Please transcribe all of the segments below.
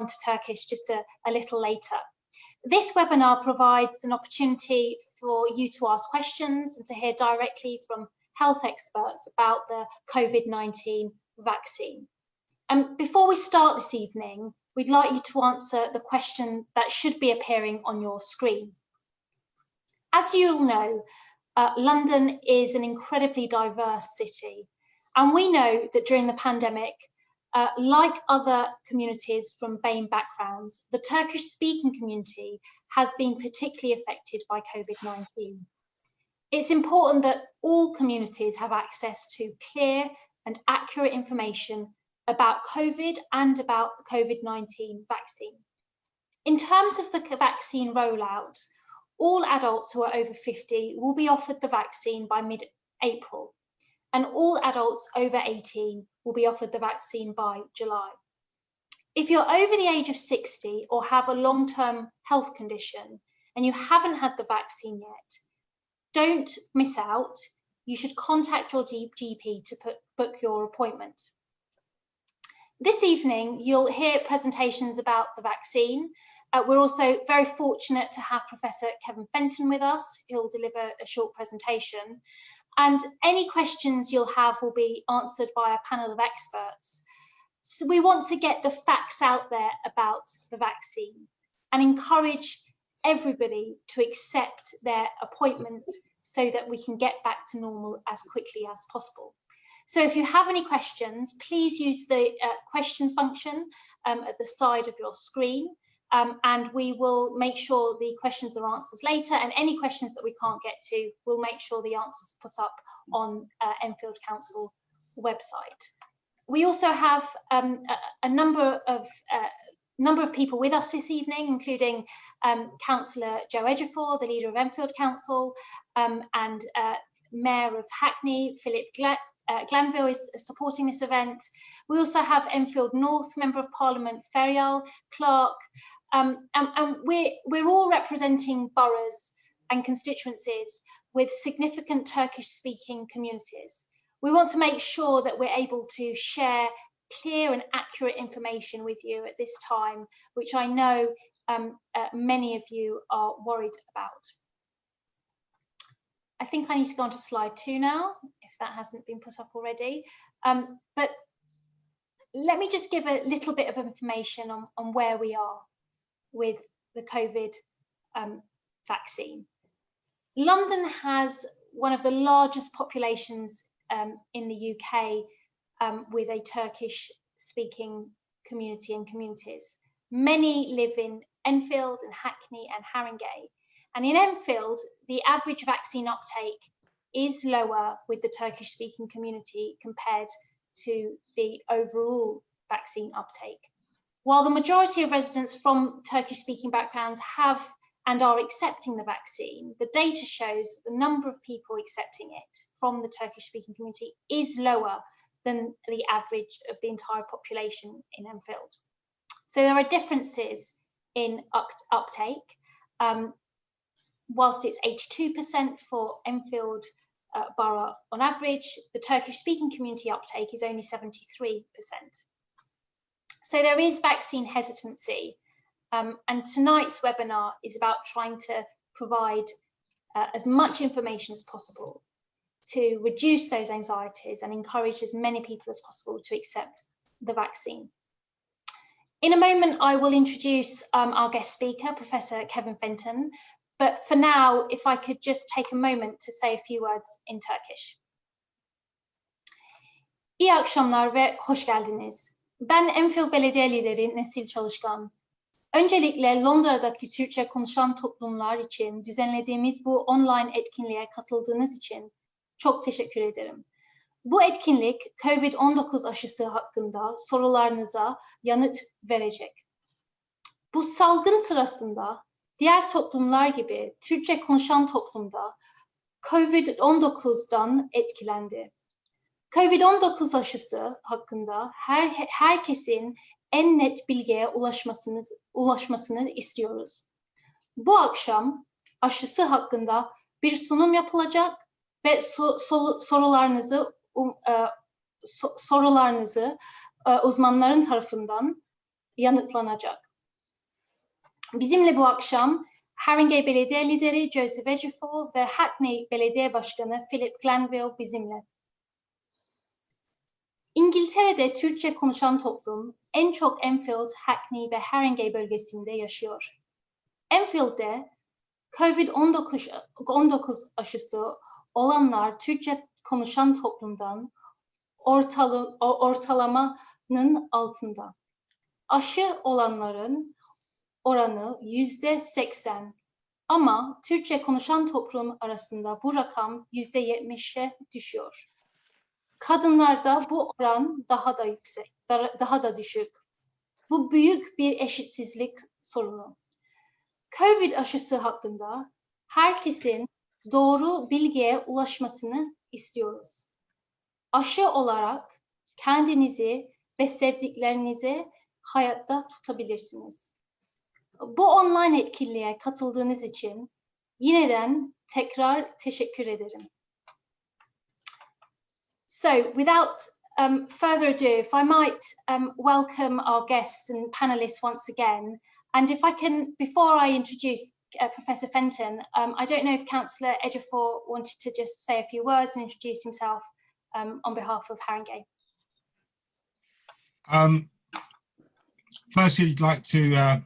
to Turkish just a little later. This webinar provides an opportunity for you to ask questions and to hear directly from health experts about the COVID-19 vaccine. Before we start this evening, we'd like you to answer the question that should be appearing on your screen. As you all know, London is an incredibly diverse city, and we know that during the pandemic, like other communities from BAME backgrounds, the Turkish-speaking community has been particularly affected by COVID-19. It's important that all communities have access to clear and accurate information about COVID and about the COVID-19 vaccine. In terms of the vaccine rollout, all adults who are over 50 will be offered the vaccine by mid-April, and all adults over 18 will be offered the vaccine by July. If you're over the age of 60 or have a long-term health condition and you haven't had the vaccine yet, don't miss out. You should contact your GP to book your appointment. This evening, you'll hear presentations about the vaccine. We're also very fortunate to have Professor Kevin Fenton with us. He'll deliver a short presentation. And any questions you'll have will be answered by a panel of experts. So we want to get the facts out there about the vaccine and encourage everybody to accept their appointment so that we can get back to normal as quickly as possible. So if you have any questions, please use the question function at the side of your screen, and we will make sure the questions are answered later, and any questions that we can't get to, we'll make sure the answers are put up on Enfield Council website. We also have a number of people with us this evening, including Councillor Joe Ejiofor, the leader of Enfield Council, and Mayor of Hackney, Philip Glanville is supporting this event. We also have Enfield North Member of Parliament, Ferial Clark, and we're all representing boroughs and constituencies with significant Turkish-speaking communities. We want to make sure that we're able to share clear and accurate information with you at this time, which I know many of you are worried about. I think I need to go on to slide 2 now, if that hasn't been put up already. But let me just give a little bit of information on where we are with the COVID vaccine. London has one of the largest populations in the UK with a Turkish-speaking community and communities. Many live in Enfield and Hackney and Haringey. And in Enfield, the average vaccine uptake is lower with the Turkish-speaking community compared to the overall vaccine uptake. While the majority of residents from Turkish-speaking backgrounds have and are accepting the vaccine, the data shows that the number of people accepting it from the Turkish-speaking community is lower than the average of the entire population in Enfield. So there are differences in uptake. Whilst it's 82% for Enfield Borough on average, the Turkish-speaking community uptake is only 73%. So there is vaccine hesitancy, and tonight's webinar is about trying to provide as much information as possible to reduce those anxieties and encourage as many people as possible to accept the vaccine. In a moment, I will introduce our guest speaker, Professor Kevin Fenton. But for now, if I could just take a moment to say a few words in Turkish. İyi akşamlar ve hoş geldiniz. Ben Enfield Belediye Lideri Nesil Çalışkan. Öncelikle Londra'daki Türkçe konuşan toplumlar için düzenlediğimiz bu online etkinliğe katıldığınız için çok teşekkür ederim. Bu etkinlik COVID-19 aşısı hakkında sorularınıza yanıt verecek. Bu salgın sırasında diğer toplumlar gibi Türkçe konuşan toplumda COVID-19'dan etkilendi. COVID-19 aşısı hakkında herkesin en net bilgiye ulaşmasını istiyoruz. Bu akşam aşısı hakkında bir sunum yapılacak ve sorularınızı uzmanların tarafından yanıtlanacak. Bizimle bu akşam Haringey Belediye Lideri Joseph Ejiofor ve Hackney Belediye Başkanı Philip Glanville bizimle. İngiltere'de Türkçe konuşan toplum en çok Enfield, Hackney ve Haringey bölgesinde yaşıyor. Enfield'de COVID-19 aşısı olanlar Türkçe konuşan toplumdan ortalamanın altında. Aşı olanların oranı %80 ama Türkçe konuşan toplum arasında bu rakam %70'e düşüyor. Kadınlarda bu oran daha da yüksek, daha da düşük. Bu büyük bir eşitsizlik sorunu. Covid aşısı hakkında herkesin doğru bilgiye ulaşmasını istiyoruz. Aşı olarak kendinizi ve sevdiklerinizi hayatta tutabilirsiniz. Bu online etkinliğe katıldığınız için yineden tekrar teşekkür ederim. So, without further ado, if I might welcome our guests and panelists once again, and if I can, before I introduce Professor Fenton, I don't know if Councillor Ejiofor wanted to just say a few words and introduce himself on behalf of Haringey. Firstly, I'd like to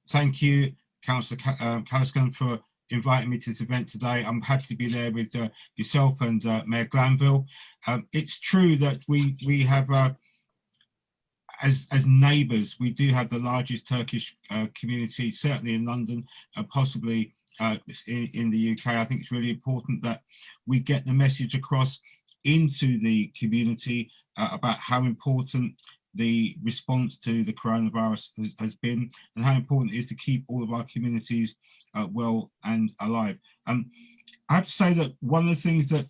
thank you, Councillor Caliscan, for inviting me to this event today. I'm happy to be there with yourself and Mayor Glanville. It's true that we have, as neighbours, we do have the largest Turkish community, certainly in London, possibly in the UK. I think it's really important that we get the message across into the community about how important the response to the coronavirus has been, and how important it is to keep all of our communities well and alive. I have to say that one of the things that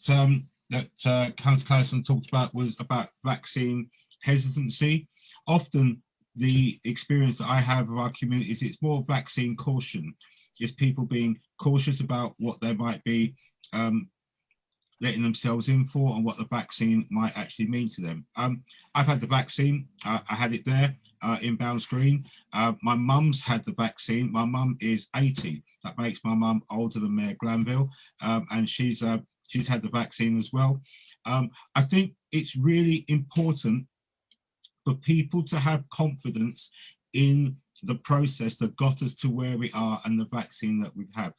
Councillor Callison talked about was about vaccine hesitancy. Often the experience that I have of our communities, it's more vaccine caution. It's people being cautious about what they might be letting themselves in for and what the vaccine might actually mean to them. I've had the vaccine. I had it there in Bounds Green. My mum's had the vaccine. My mum is 80. That makes my mum older than Mayor Glanville, and she's had the vaccine as well. I think it's really important for people to have confidence in the process that got us to where we are and the vaccine that we have.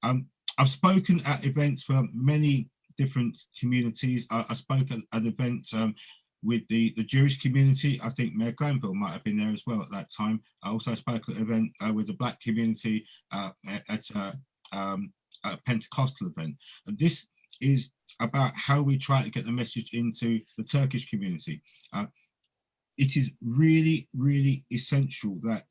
I've spoken at events for many different communities. I spoke at events with the Jewish community. I think Mayor Glanville might have been there as well at that time. I also spoke at an event with the Black community at a Pentecostal event. And this is about how we try to get the message into the Turkish community. It is really, really essential that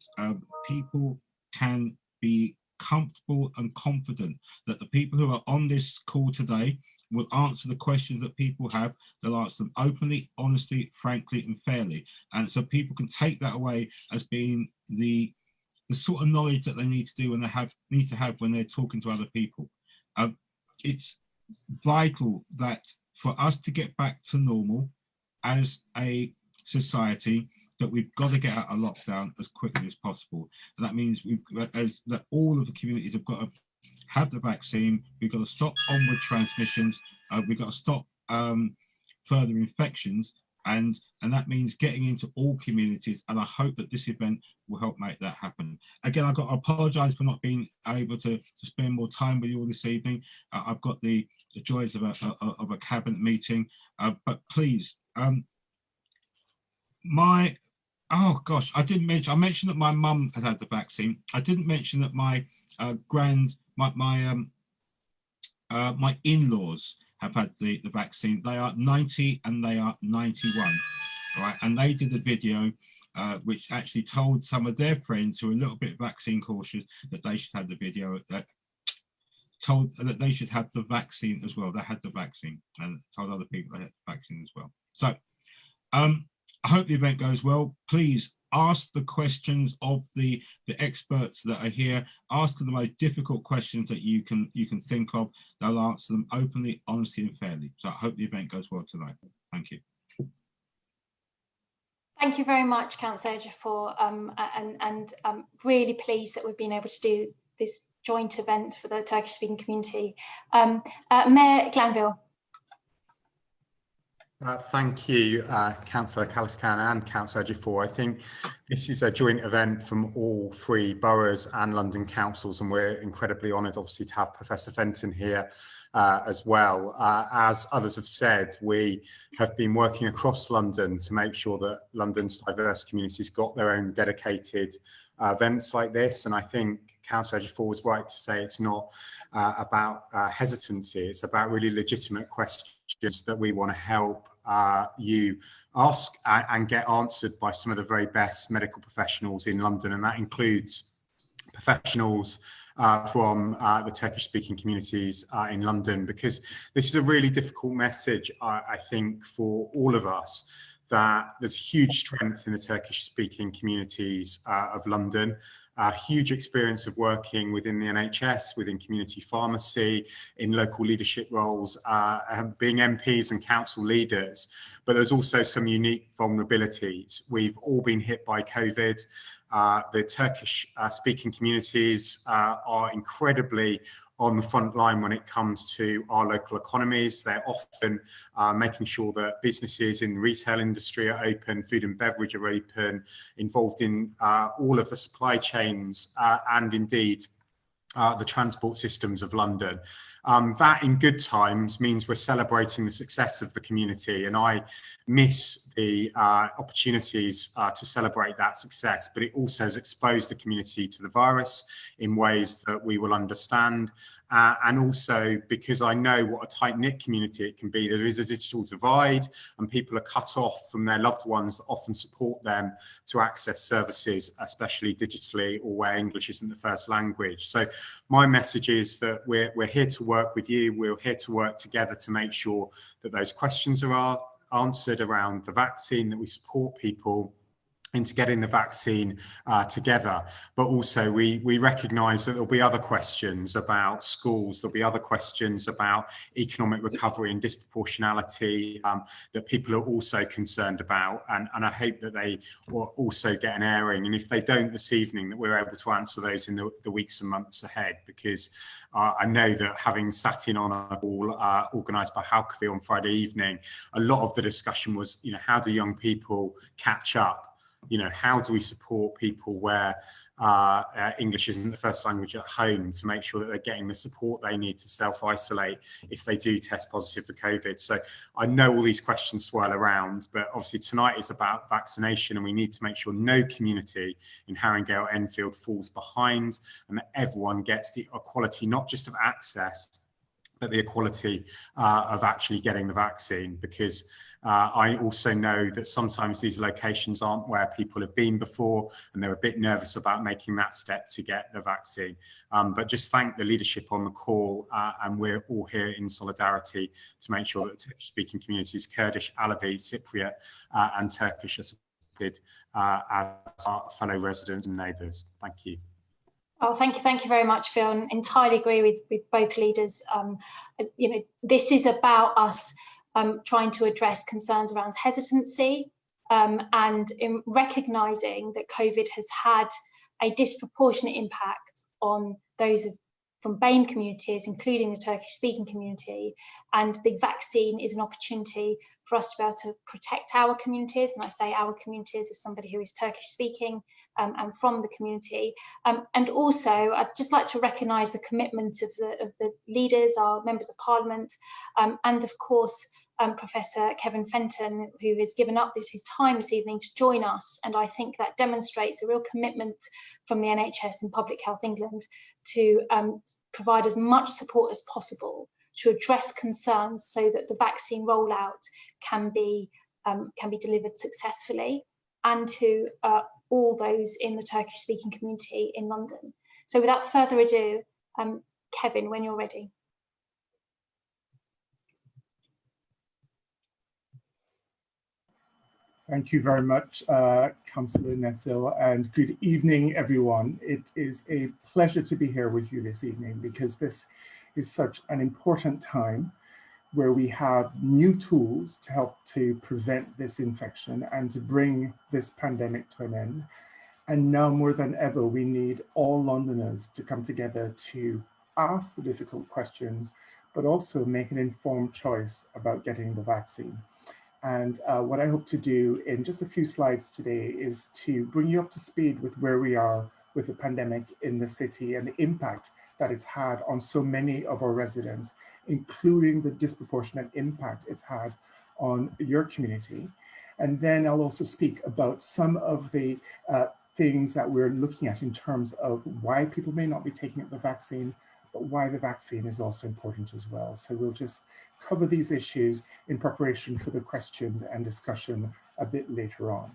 people can be comfortable and confident that the people who are on this call today will answer the questions that people have. They'll answer them openly, honestly, frankly, and fairly. And so people can take that away as being the sort of knowledge that they need to do when they need to have when they're talking to other people. It's vital that for us to get back to normal as a society, that we've got to get out of lockdown as quickly as possible. And that means that all of the communities have got to have the vaccine. We've got to stop onward transmissions. We've got to stop further infections, and that means getting into all communities. And I hope that this event will help make that happen. Again, I've got to apologise for not being able to spend more time with you all this evening. I've got the joys of a cabinet meeting, but please. I mentioned that my mum had the vaccine. I didn't mention that my my in-laws have had the vaccine. They are 90 and they are 91. All right, and they did a video which actually told some of their friends who are a little bit vaccine cautious that they should have the video told that they should have the vaccine as well. They had the vaccine and told other people they had the vaccine as well. So I hope the event goes well. Please ask the questions of the experts that are here. Ask them the most difficult questions that you can think of. They'll answer them openly, honestly, and fairly. So I hope the event goes well tonight. Thank you. Thank you very much, Councillor Ejiofor, and really pleased that we've been able to do this joint event for the Turkish-speaking community. Mayor Glanville. Thank you, Councillor Caliscan and Councillor Ejiofor. I think this is a joint event from all three boroughs and London councils, and we're incredibly honoured, obviously, to have Professor Fenton here as well. As others have said, we have been working across London to make sure that London's diverse communities got their own dedicated events like this, and I think Councillor Ejiofor was right to say it's not about hesitancy, it's about really legitimate questions that we want to help you ask and get answered by some of the very best medical professionals in London, and that includes professionals from the Turkish-speaking communities in London, because this is a really difficult message, I think, for all of us, that there's huge strength in the Turkish-speaking communities of London, a huge experience of working within the NHS, within community pharmacy, in local leadership roles, being MPs and council leaders, but there's also some unique vulnerabilities. We've all been hit by COVID. The Turkish-speaking communities are incredibly on the front line when it comes to our local economies. They're often making sure that businesses in the retail industry are open, food and beverage are open, involved in all of the supply chains and indeed the transport systems of London. That in good times means we're celebrating the success of the community, and I miss the opportunities to celebrate that success, but it also has exposed the community to the virus in ways that we will understand. And also because I know what a tight-knit community it can be, there is a digital divide and people are cut off from their loved ones that often support them to access services, especially digitally or where English isn't the first language. So my message is that we're here to work with you. We're here to work together to make sure that those questions are answered around the vaccine, that we support people into getting the vaccine together, but also we recognise that there'll be other questions about schools, there'll be other questions about economic recovery and disproportionality that people are also concerned about, and I hope that they will also get an airing, and if they don't this evening, that we're able to answer those in the weeks and months ahead, because I know that having sat in on a call organised by Halkavi on Friday evening, a lot of the discussion was, you know, how do young people catch up? You know, how do we support people where English isn't the first language at home to make sure that they're getting the support they need to self-isolate if they do test positive for COVID? So I know all these questions swirl around, but obviously tonight is about vaccination, and we need to make sure no community in Haringey or Enfield falls behind, and that everyone gets the equality, not just of access, but the equality of actually getting the vaccine, because I also know that sometimes these locations aren't where people have been before, and they're a bit nervous about making that step to get the vaccine. But just thank the leadership on the call, and we're all here in solidarity to make sure that Turkish-speaking communities, Kurdish, Alawi, Cypriot and Turkish are supported as our fellow residents and neighbours. Thank you. Oh, thank you very much, Phil. I entirely agree with both leaders. You know, this is about us trying to address concerns around hesitancy and in recognising that COVID has had a disproportionate impact on those from BAME communities, including the Turkish-speaking community, and the vaccine is an opportunity for us to be able to protect our communities, and I say our communities as somebody who is Turkish-speaking and from the community. And also, I'd just like to recognise the commitment of the leaders, our members of Parliament, and of course, Professor Kevin Fenton, who has given up his time this evening to join us, and I think that demonstrates a real commitment from the NHS and Public Health England to provide as much support as possible to address concerns so that the vaccine rollout can be delivered successfully, and to all those in the Turkish-speaking community in London. So without further ado, Kevin, when you're ready. Thank you very much, Councillor Nessil, and good evening, everyone. It is a pleasure to be here with you this evening, because this is such an important time where we have new tools to help to prevent this infection and to bring this pandemic to an end. And now more than ever, we need all Londoners to come together to ask the difficult questions, but also make an informed choice about getting the vaccine. And what I hope to do in just a few slides today is to bring you up to speed with where we are with the pandemic in the city and the impact that it's had on so many of our residents, including the disproportionate impact it's had on your community. And then I'll also speak about some of the things that we're looking at in terms of why people may not be taking up the vaccine, but why the vaccine is also important as well. So we'll just cover these issues in preparation for the questions and discussion a bit later on.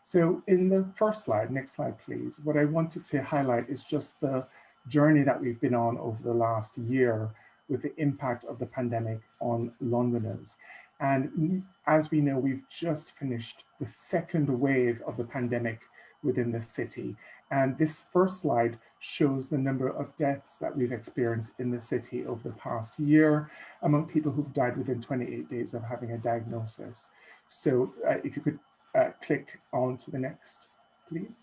So in the first slide, next slide please, what I wanted to highlight is just the journey that we've been on over the last year with the impact of the pandemic on Londoners. And as we know, we've just finished the second wave of the pandemic within the city. And this first slide shows the number of deaths that we've experienced in the city over the past year among people who've died within 28 days of having a diagnosis. So if you could click on to the next, please.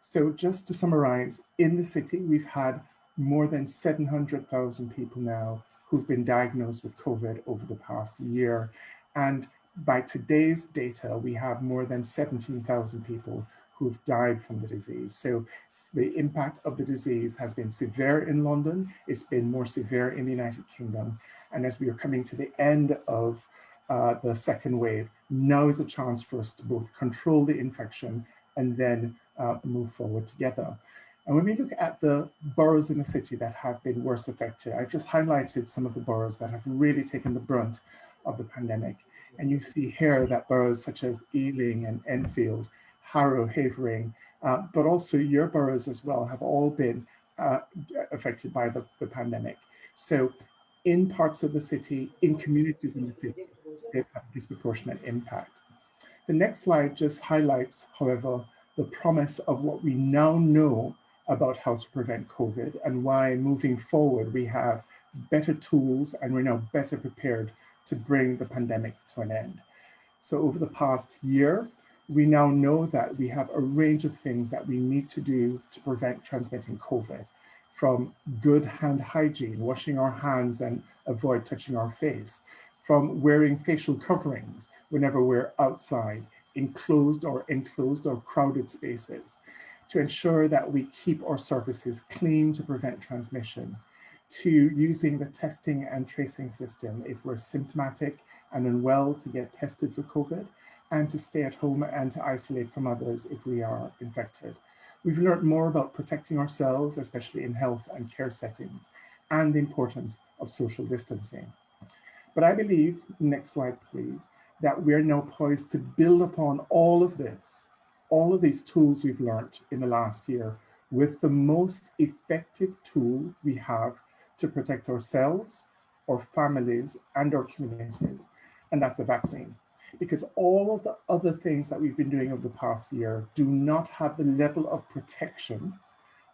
So just to summarize, in the city, we've had more than 700,000 people now who've been diagnosed with COVID over the past year. And by today's data, we have more than 17,000 people who've died from the disease. So the impact of the disease has been severe in London. It's been more severe in the United Kingdom. And as we are coming to the end of the second wave, now is a chance for us to both control the infection and then move forward together. And when we look at the boroughs in the city that have been worse affected, I've just highlighted some of the boroughs that have really taken the brunt of the pandemic. And you see here that boroughs such as Ealing and Enfield, Harrow, Havering, but also your boroughs as well have all been affected by the pandemic. So in parts of the city, in communities in the city, they've had a disproportionate impact. The next slide just highlights, however, the promise of what we now know about how to prevent COVID and why moving forward we have better tools and we're now better prepared to bring the pandemic to an end. So over the past year, we now know that we have a range of things that we need to do to prevent transmitting COVID, from good hand hygiene, washing our hands and avoid touching our face, from wearing facial coverings whenever we're outside, enclosed or crowded spaces, to ensure that we keep our surfaces clean to prevent transmission, to using the testing and tracing system if we're symptomatic and unwell to get tested for COVID, and to stay at home and to isolate from others if we are infected. We've learned more about protecting ourselves, especially in health and care settings, and the importance of social distancing. But I believe, next slide please, that we are now poised to build upon all of this, all of these tools we've learned in the last year with the most effective tool we have to protect ourselves, our families, and our communities, and that's the vaccine. Because all of the other things that we've been doing over the past year do not have the level of protection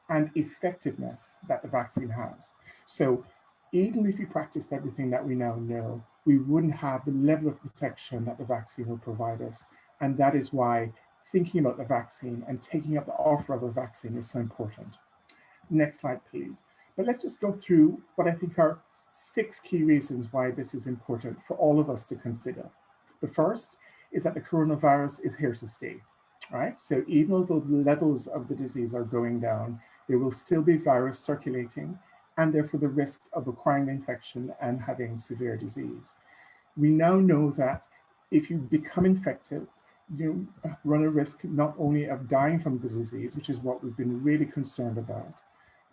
and effectiveness that the vaccine has. So even if we practiced everything that we now know, we wouldn't have the level of protection that the vaccine will provide us. And that is why thinking about the vaccine and taking up the offer of a vaccine is so important. Next slide, please. But let's just go through what I think are 6 key reasons why this is important for all of us to consider. The first is that the coronavirus is here to stay, right? So even though the levels of the disease are going down, there will still be virus circulating, and therefore the risk of acquiring the infection and having severe disease. We now know that if you become infected, you run a risk not only of dying from the disease, which is what we've been really concerned about,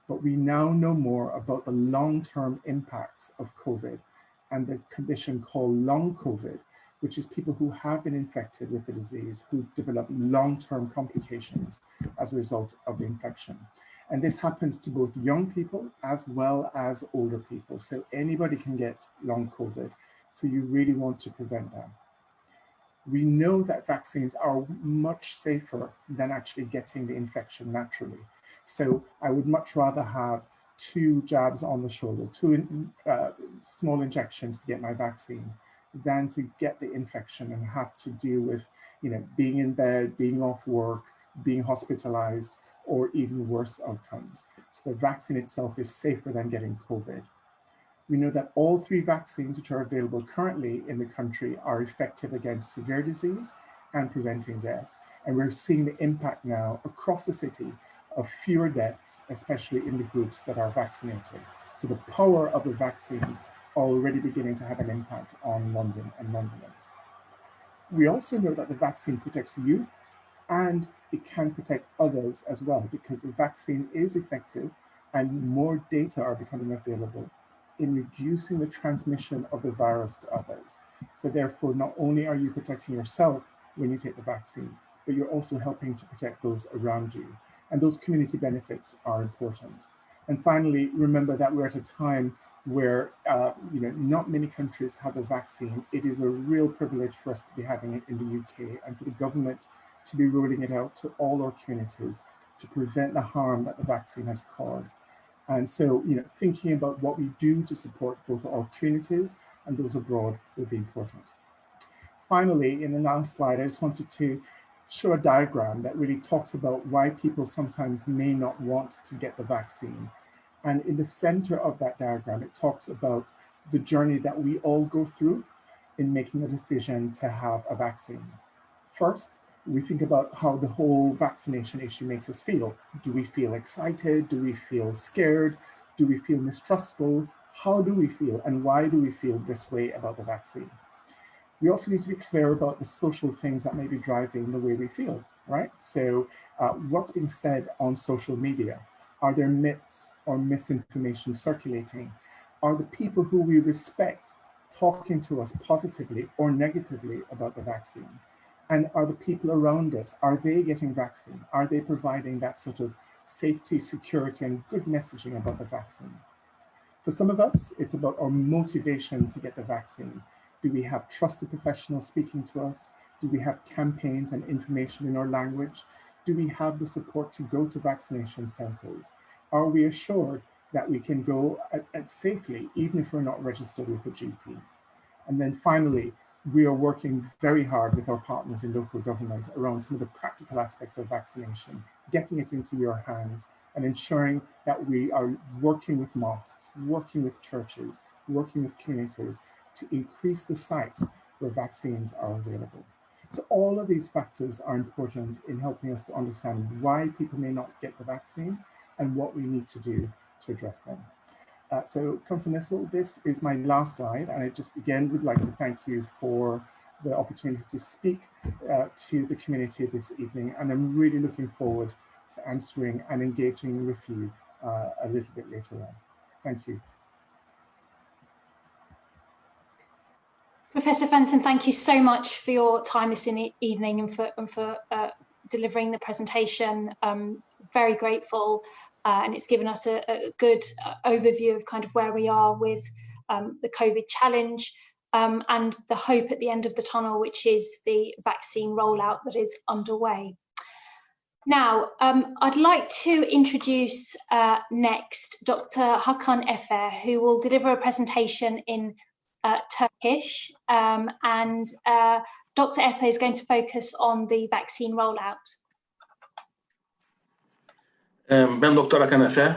but we now know more about the long-term impacts of COVID and the condition called long COVID, which is people who have been infected with the disease, who develop long-term complications as a result of the infection. And this happens to both young people as well as older people. So anybody can get long COVID. So you really want to prevent that. We know that vaccines are much safer than actually getting the infection naturally. So I would much rather have 2 jabs on the shoulder, 2 small injections to get my vaccine, than to get the infection and have to deal with, being in bed, being off work, being hospitalized, or even worse outcomes. So the vaccine itself is safer than getting COVID. We know that all 3 vaccines which are available currently in the country are effective against severe disease and preventing death. And we're seeing the impact now across the city of fewer deaths, especially in the groups that are vaccinated. So the power of the vaccines are already beginning to have an impact on London and Londoners. We also know that the vaccine protects you, and it can protect others as well, because the vaccine is effective and more data are becoming available in reducing the transmission of the virus to others. So therefore, not only are you protecting yourself when you take the vaccine, but you're also helping to protect those around you. And those community benefits are important. And finally, remember that we're at a time where not many countries have a vaccine. It is a real privilege for us to be having it in the UK, and for the government to be rolling it out to all our communities to prevent the harm that the vaccine has caused. And so, thinking about what we do to support both our communities and those abroad will be important. Finally, in the last slide, I just wanted to show a diagram that really talks about why people sometimes may not want to get the vaccine. And in the center of that diagram, it talks about the journey that we all go through in making a decision to have a vaccine. First, we think about how the whole vaccination issue makes us feel. Do we feel excited? Do we feel scared? Do we feel mistrustful? How do we feel, and why do we feel this way about the vaccine? We also need to be clear about the social things that may be driving the way we feel, right? So what's being said on social media? Are there myths or misinformation circulating? Are the people who we respect talking to us positively or negatively about the vaccine? And are the people around us, are they getting vaccine? Are they providing that sort of safety, security, and good messaging about the vaccine? For some of us, it's about our motivation to get the vaccine. Do we have trusted professionals speaking to us? Do we have campaigns and information in our language? Do we have the support to go to vaccination centers? Are we assured that we can go safely, even if we're not registered with a GP? And then finally, we are working very hard with our partners in local government around some of the practical aspects of vaccination, getting it into your hands and ensuring that we are working with mosques, working with churches, working with communities to increase the sites where vaccines are available. So all of these factors are important in helping us to understand why people may not get the vaccine and what we need to do to address them. So, Councillor Nissel, this is my last slide, and I just again would like to thank you for the opportunity to speak to the community this evening, and I'm really looking forward to answering and engaging with you a little bit later on. Thank you. Professor Fenton, thank you so much for your time this evening and for delivering the presentation. Very grateful. And it's given us a good overview of kind of where we are with the COVID challenge and the hope at the end of the tunnel, which is the vaccine rollout that is underway. Now, I'd like to introduce next Dr. Hakan Efe, who will deliver a presentation in Turkish, and Dr. Efe is going to focus on the vaccine rollout. Ben Doktor Hakan Efe.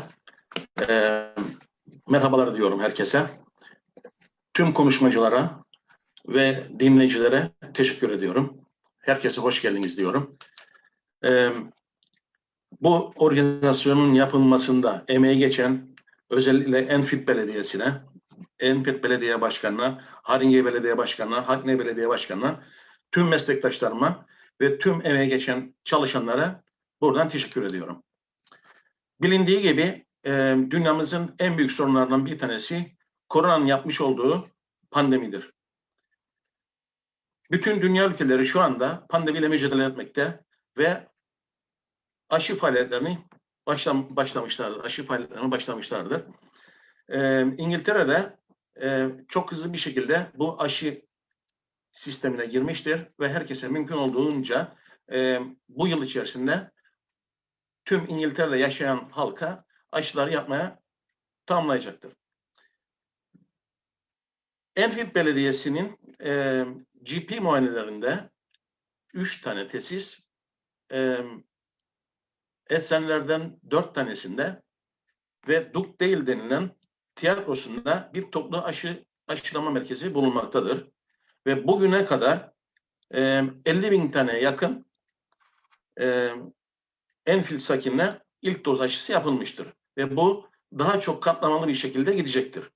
Merhabalar diyorum herkese. Tüm konuşmacılara ve dinleyicilere teşekkür ediyorum. Herkese hoş geldiniz diyorum. Bu organizasyonun yapılmasında emeği geçen özellikle Enfit Belediyesi'ne, Enfit Belediye Başkanı'na, Haringey Belediye Başkanı'na, Hakkari Belediye Başkanı'na, tüm meslektaşlarıma ve tüm emeği geçen çalışanlara buradan teşekkür ediyorum. Bilindiği gibi dünyamızın en büyük sorunlarından bir tanesi koronanın yapmış olduğu pandemidir. Bütün dünya ülkeleri şu anda pandemiyle mücadele etmekte ve aşı faaliyetlerini başlamışlardır. İngiltere'de çok hızlı bir şekilde bu aşı sistemine girmiştir ve herkese mümkün olduğunca bu yıl içerisinde tüm İngiltere'de yaşayan halka aşıları yapmaya tamamlayacaktır. Enfit Belediyesi'nin GP muayenelerinde 3 tane tesis, Esenler'den 4 tanesinde ve Dukdale denilen tiyatrosunda bir toplu aşılama merkezi bulunmaktadır. Ve bugüne kadar 50.000 tane yakın Enfield sakinine ilk doz aşısı yapılmıştır. Ve bu daha çok katlamalı bir şekilde gidecektir.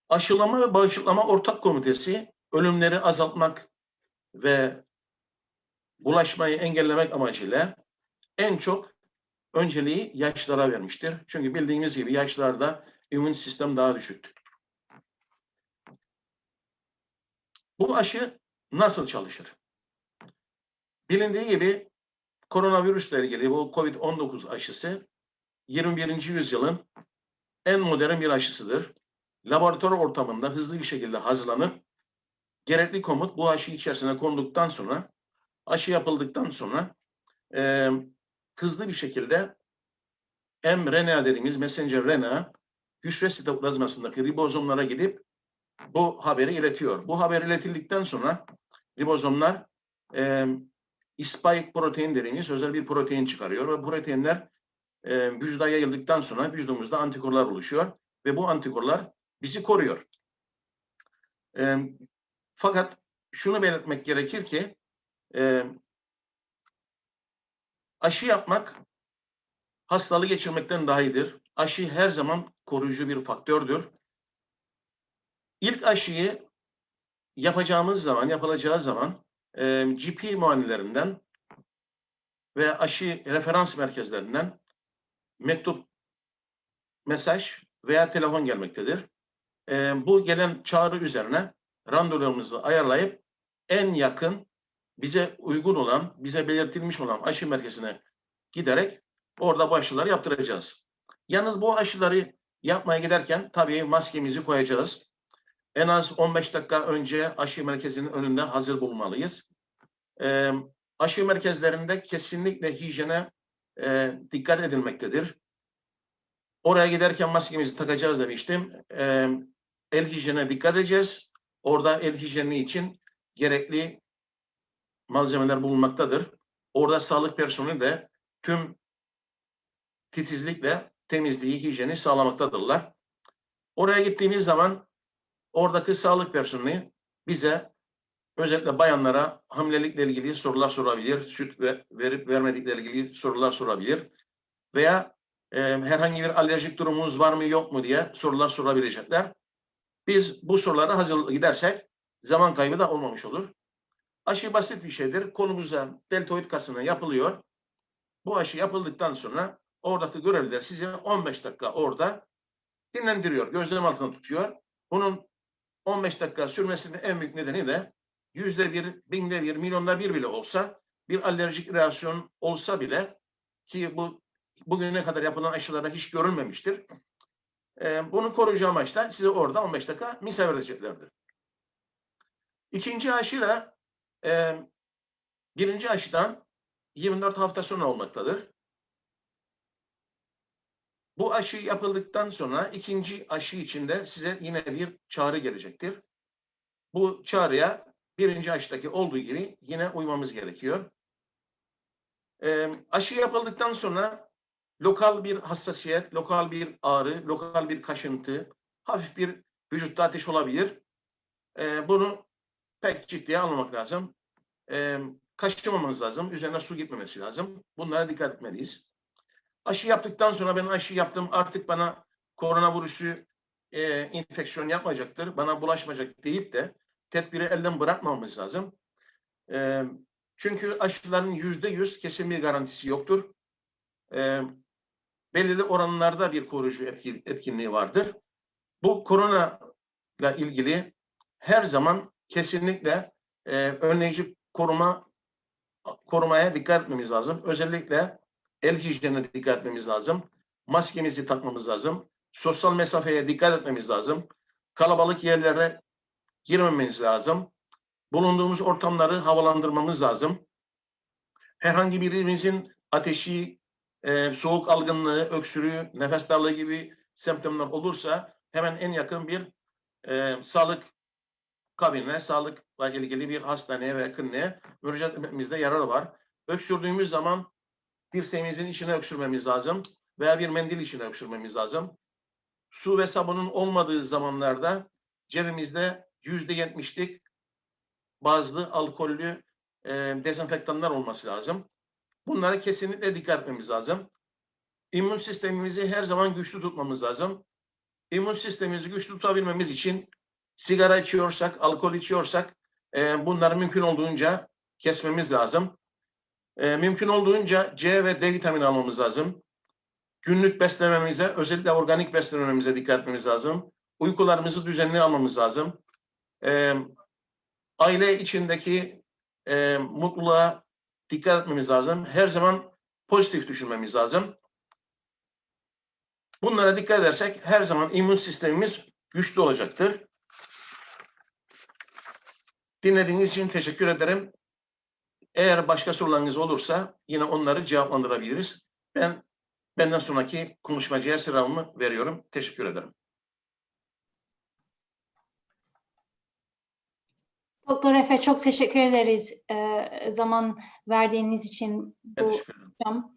Aşılama ve bağışıklama ortak komitesi ölümleri azaltmak ve bulaşmayı engellemek amacıyla en çok önceliği yaşlılara vermiştir. Çünkü bildiğiniz gibi yaşlarda immün sistem daha düşüktür. Bu aşı nasıl çalışır? Bilindiği gibi koronavirüsle ilgili bu COVID-19 aşısı 21. yüzyılın en modern bir aşısıdır. Laboratuvar ortamında hızlı bir şekilde hazırlanıp gerekli komut bu aşı içerisine konduktan sonra, aşı yapıldıktan sonra hızlı bir şekilde mRNA dediğimiz messenger RNA hücre sitoplazmasındaki ribozomlara gidip bu haberi iletiyor. Bu haber iletildikten sonra ribozomlar spike protein dediğimiz özel bir protein çıkarıyor ve proteinler vücuda yayıldıktan sonra vücudumuzda antikorlar oluşuyor ve bu antikorlar bizi koruyor. Fakat şunu belirtmek gerekir ki aşı yapmak hastalığı geçirmekten daha iyidir. Aşı her zaman koruyucu bir faktördür. İlk aşıyı yapılacağı zaman GP muayenelerinden ve aşı referans merkezlerinden mektup, mesaj veya telefon gelmektedir. Bu gelen çağrı üzerine randevularımızı ayarlayıp en yakın bize uygun olan, bize belirtilmiş olan aşı merkezine giderek orada bu aşıları yaptıracağız. Yalnız bu aşıları yapmaya giderken tabii maskemizi koyacağız. En az 15 dakika önce aşı merkezinin önünde hazır bulunmalıyız. Aşı merkezlerinde kesinlikle hijyene dikkat edilmektedir. Oraya giderken maskemizi takacağız demiştim. El hijyene dikkat edeceğiz. Orada el hijyeni için gerekli malzemeler bulunmaktadır. Orada sağlık personeli de tüm titizlikle temizliği, hijyeni sağlamaktadırlar. Oraya gittiğimiz zaman oradaki sağlık personeli bize özellikle bayanlara hamilelikle ilgili sorular sorabilir, süt verip vermedikleri ilgili sorular sorabilir veya herhangi bir alerjik durumunuz var mı yok mu diye sorular sorabilecekler. Biz bu sorulara hazır gidersek zaman kaybı da olmamış olur. Aşı basit bir şeydir. Kolunuza deltoid kasına yapılıyor. Bu aşı yapıldıktan sonra oradaki görevliler sizi 15 dakika orada dinlendiriyor. Gözlem altında tutuyor. Bunun 15 dakika sürmesinin en büyük nedeni de %1, binde bir, milyonda bir bile olsa bir alerjik reaksiyon olsa bile ki bu bugüne kadar yapılan aşılarda hiç görülmemiştir. Bunu koruyucu amaçla size orada 15 dakika misafir edeceklerdir. İkinci aşı da birinci aşıdan 24 hafta sonra olmaktadır. Bu aşı yapıldıktan sonra ikinci aşı için de size yine bir çağrı gelecektir. Bu çağrıya birinci aşıdaki olduğu gibi yine uymamız gerekiyor. Aşı yapıldıktan sonra lokal bir hassasiyet, lokal bir ağrı, lokal bir kaşıntı, hafif bir vücutta ateş olabilir. Bunu pek ciddiye almamak lazım. Kaşımamamız lazım. Üzerine su gitmemesi lazım. Bunlara dikkat etmeliyiz. Aşı yaptıktan sonra ben aşı yaptım artık bana koronavirüsü enfeksiyon yapmayacaktır, bana bulaşmayacak deyip de tedbiri elden bırakmamamız lazım. Çünkü aşıların %100 kesin bir garantisi yoktur. Belirli oranlarda bir koruyucu etkinliği vardır. Bu korona ile ilgili her zaman kesinlikle önleyici korumaya dikkat etmemiz lazım. Özellikle el hijyenine dikkat etmemiz lazım. Maskemizi takmamız lazım. Sosyal mesafeye dikkat etmemiz lazım. Kalabalık yerlere girmememiz lazım. Bulunduğumuz ortamları havalandırmamız lazım. Herhangi birimizin ateşi, soğuk algınlığı, öksürüğü, nefes darlığı gibi semptomlar olursa hemen en yakın bir sağlık kabinine, sağlıkla ilgili bir hastaneye ve kliniğe müracaat etmemizde yararı var. Öksürdüğümüz zaman dirseğimizin içine öksürmemiz lazım veya bir mendil içine öksürmemiz lazım. Su ve sabunun olmadığı zamanlarda cebimizde %70'lik bazlı alkollü dezenfektanlar olması lazım. Bunlara kesinlikle dikkat etmemiz lazım. İmmün sistemimizi her zaman güçlü tutmamız lazım. İmmün sistemimizi güçlü tutabilmemiz için sigara içiyorsak, alkol içiyorsak bunları mümkün olduğunca kesmemiz lazım. Mümkün olduğunca C ve D vitamini almamız lazım. Günlük beslememize, özellikle organik beslememize dikkat etmemiz lazım. Uykularımızı düzenli almamız lazım. Aile içindeki mutluluğa dikkat etmemiz lazım. Her zaman pozitif düşünmemiz lazım. Bunlara dikkat edersek her zaman immün sistemimiz güçlü olacaktır. Dinlediğiniz için teşekkür ederim. Eğer başka sorularınız olursa yine onları cevaplandırabiliriz. Benden sonraki konuşmacıya sıramı veriyorum. Teşekkür ederim. Doktor Efe, çok teşekkür ederiz zaman verdiğiniz için bu akşam.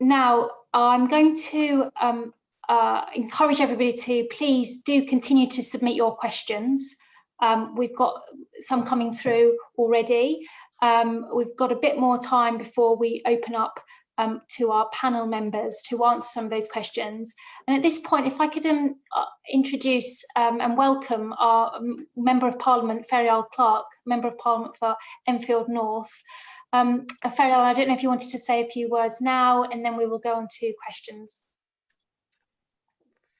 Now, I'm going to encourage everybody to please do continue to submit your questions. We've got some coming through already. We've got a bit more time before we open up to our panel members to answer some of those questions. And at this point, if I could introduce and welcome our Member of Parliament, Ferial Clark, Member of Parliament for Enfield North. Ferial, I don't know if you wanted to say a few words now, and then we will go on to questions.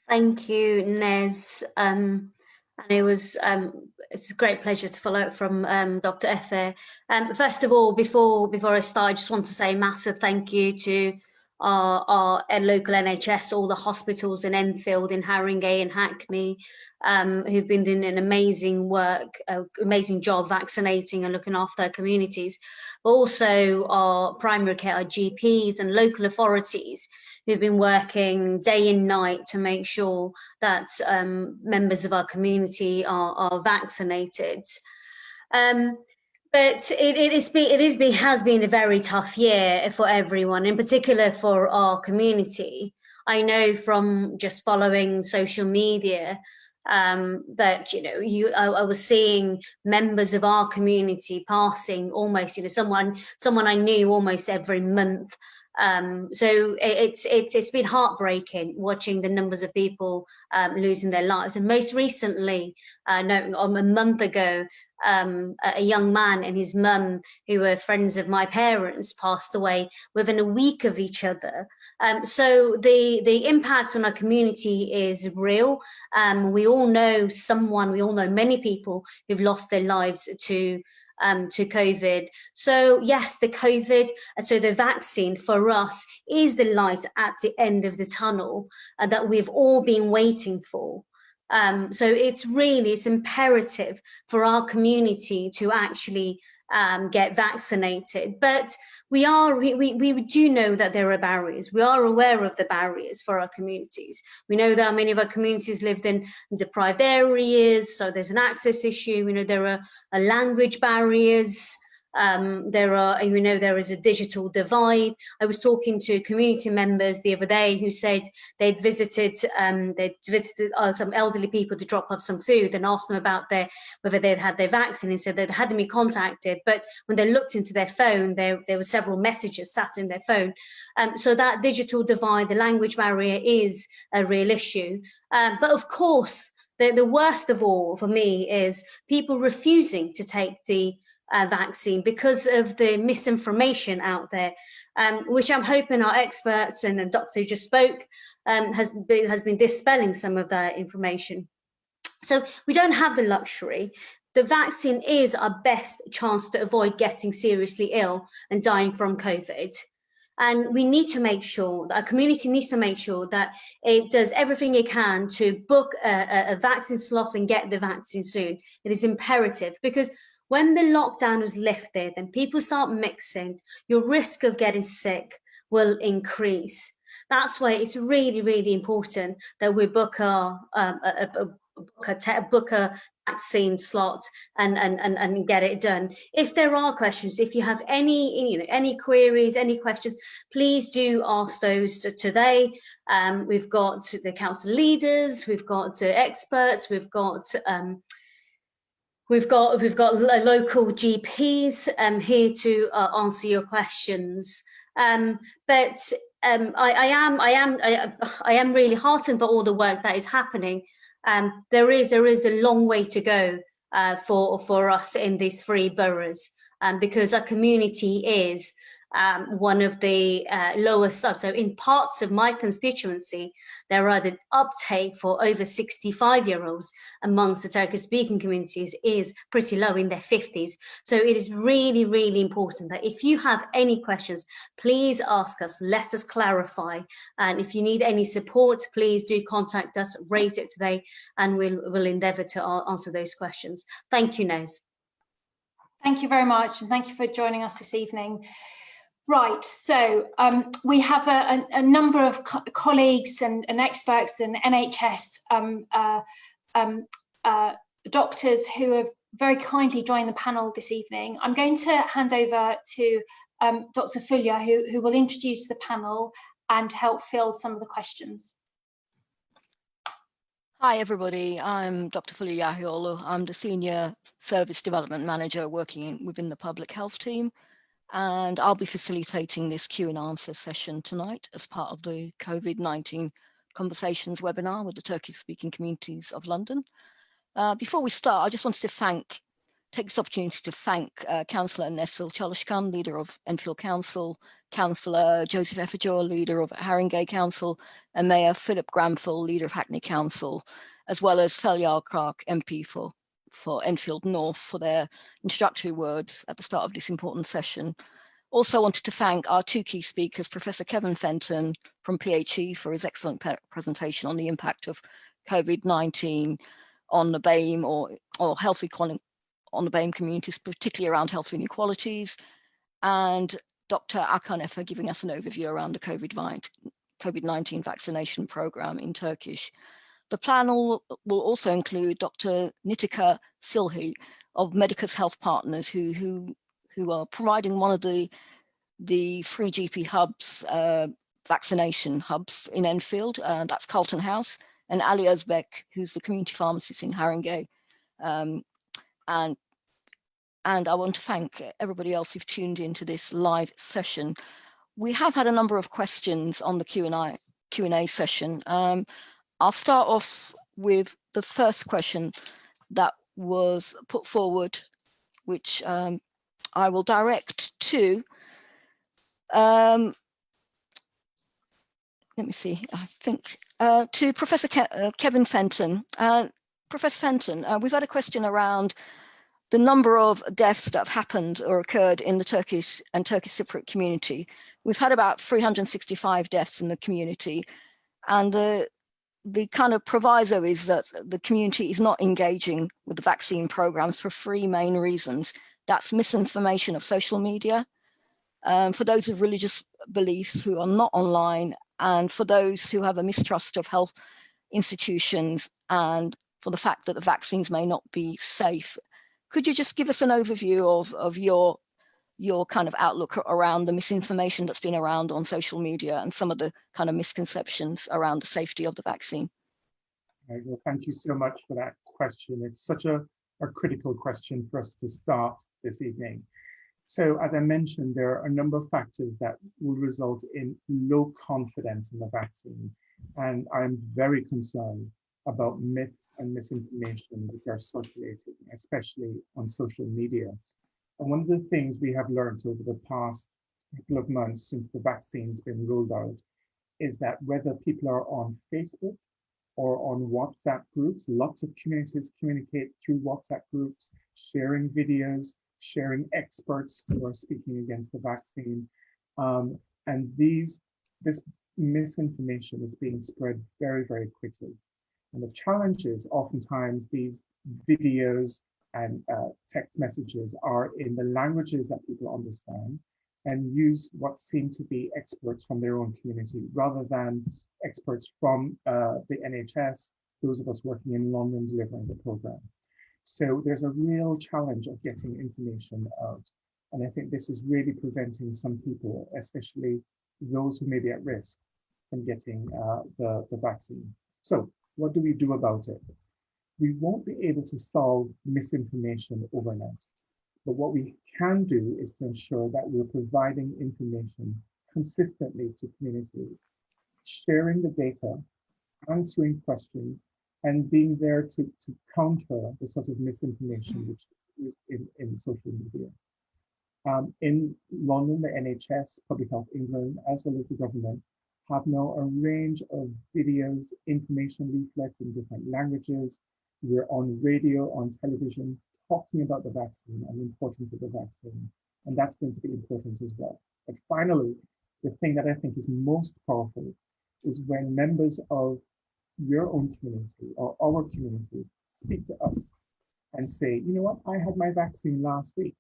Thank you, Nez. And it's a great pleasure to follow up from Dr. Efe. First of all, before I start, I just want to say a massive thank you to our local NHS, all the hospitals in Enfield, in Haringey and Hackney, who've been doing an amazing work, amazing job vaccinating and looking after their communities, but also our primary care, our GPs and local authorities who've been working day and night to make sure that members of our community are vaccinated. But it has been a very tough year for everyone, in particular for our community. I know from just following social media that, you know, I was seeing members of our community passing almost, you know, someone I knew almost every month. So it's been heartbreaking watching the numbers of people losing their lives. And most recently, a month ago, a young man and his mum, who were friends of my parents, passed away within a week of each other. So the impact on our community is real. We all know many people who've lost their lives to COVID. So yes, the vaccine for us is the light at the end of the tunnel that we've all been waiting for. So it's imperative for our community to actually get vaccinated. But we do know that there are barriers. We are aware of the barriers for our communities. We know that many of our communities lived in deprived areas, so there's an access issue. We know there are language barriers. There is a digital divide. I was talking to community members the other day who said they'd visited some elderly people to drop off some food and asked them about whether they'd had their vaccine, and said they hadn't been contacted. But when they looked into their phone, there were several messages sat in their phone. So that digital divide, the language barrier, is a real issue. But of course, the worst of all for me is people refusing to take the vaccine because of the misinformation out there, which I'm hoping our experts and the doctor who just spoke has been dispelling some of that information. So we don't have the luxury. The vaccine is our best chance to avoid getting seriously ill and dying from COVID. And we need to make sure, our community needs to make sure that it does everything it can to book a vaccine slot and get the vaccine soon. It is imperative, because when the lockdown is lifted and people start mixing, your risk of getting sick will increase. That's why it's really, really important that we book a vaccine slot and get it done. If there are questions, if you have any queries, any questions, please do ask those today. We've got the council leaders, we've got experts, we've got local GPs here to answer your questions. But I am really heartened by all the work that is happening. There is a long way to go for us in these 3 boroughs, because our community is one of the lowest. So in parts of my constituency, there are the uptake for over 65-year-olds amongst the Turkish-speaking communities is pretty low, in their 50s. So it is really, really important that if you have any questions, please ask us, let us clarify. And if you need any support, please do contact us, raise it today, and we'll endeavour to answer those questions. Thank you, Nez. Thank you very much, and thank you for joining us this evening. Right, so we have a number of colleagues and experts and NHS doctors who have very kindly joined the panel this evening. I'm going to hand over to Dr. Fulya, who will introduce the panel and help field some of the questions. Hi everybody, I'm Dr. Fulya Yahiolu. I'm the Senior Service Development Manager working within the Public Health team, and I'll be facilitating this Q&A session tonight as part of the COVID-19 Conversations webinar with the Turkish-speaking communities of London. Before we start, I just wanted to take this opportunity to thank Councillor Nesil Çalışkan, leader of Enfield Council, Councillor Joseph Effijour, leader of Haringey Council, and Mayor Philip Granville, leader of Hackney Council, as well as Feryal Clark, MP for Enfield North, for their introductory words at the start of this important session. Also wanted to thank our 2 key speakers, Professor Kevin Fenton from PHE, for his excellent presentation on the impact of COVID-19 on the BAME or health equality on the BAME communities, particularly around health inequalities, and Dr. Akan for giving us an overview around the COVID-19 vaccination program in Turkish. The panel will also include Dr. Nitika Silhi of Medicus Health Partners, who are providing one of the 3 GP hubs, vaccination hubs in Enfield. That's Carlton House, and Ali Özbek, who's the community pharmacist in Haringey. And I want to thank everybody else who've tuned into this live session. We have had a number of questions on the Q&A session. I'll start off with the first question that was put forward, which I will direct to, let me see, I think, to Professor Kevin Fenton. Professor Fenton, we've had a question around the number of deaths that have happened or occurred in the Turkish and Turkish Cypriot community. We've had about 365 deaths in the community, and the kind of proviso is that the community is not engaging with the vaccine programs for 3 main reasons. That's misinformation of social media, for those with religious beliefs who are not online, and for those who have a mistrust of health institutions, and for the fact that the vaccines may not be safe. Could you just give us an overview of your kind of outlook around the misinformation that's been around on social media and some of the kind of misconceptions around the safety of the vaccine? Right, well, thank you so much for that question. It's such a critical question for us to start this evening. So as I mentioned, there are a number of factors that will result in low confidence in the vaccine. And I'm very concerned about myths and misinformation that are circulating, especially on social media. And one of the things we have learned over the past couple of months since the vaccine's been rolled out is that whether people are on Facebook or on WhatsApp groups, lots of communities communicate through WhatsApp groups, sharing videos, sharing experts who are speaking against the vaccine. And this misinformation is being spread very, very quickly. And the challenge is oftentimes these videos and text messages are in the languages that people understand. and use what seem to be experts from their own community rather than experts from the NHS, those of us working in London delivering the program. So there's a real challenge of getting information out. And I think this is really preventing some people, especially those who may be at risk, from getting the vaccine. So what do we do about it? We won't be able to solve misinformation overnight. But what we can do is to ensure that we're providing information consistently to communities, sharing the data, answering questions, and being there to counter the sort of misinformation which is in social media. In London, the NHS, Public Health England, as well as the government, have now a range of videos, information leaflets in different languages. We're on radio, on television, talking about the vaccine and the importance of the vaccine. And that's going to be important as well. But finally, the thing that I think is most powerful is when members of your own community or our communities speak to us and say, you know what, I had my vaccine last week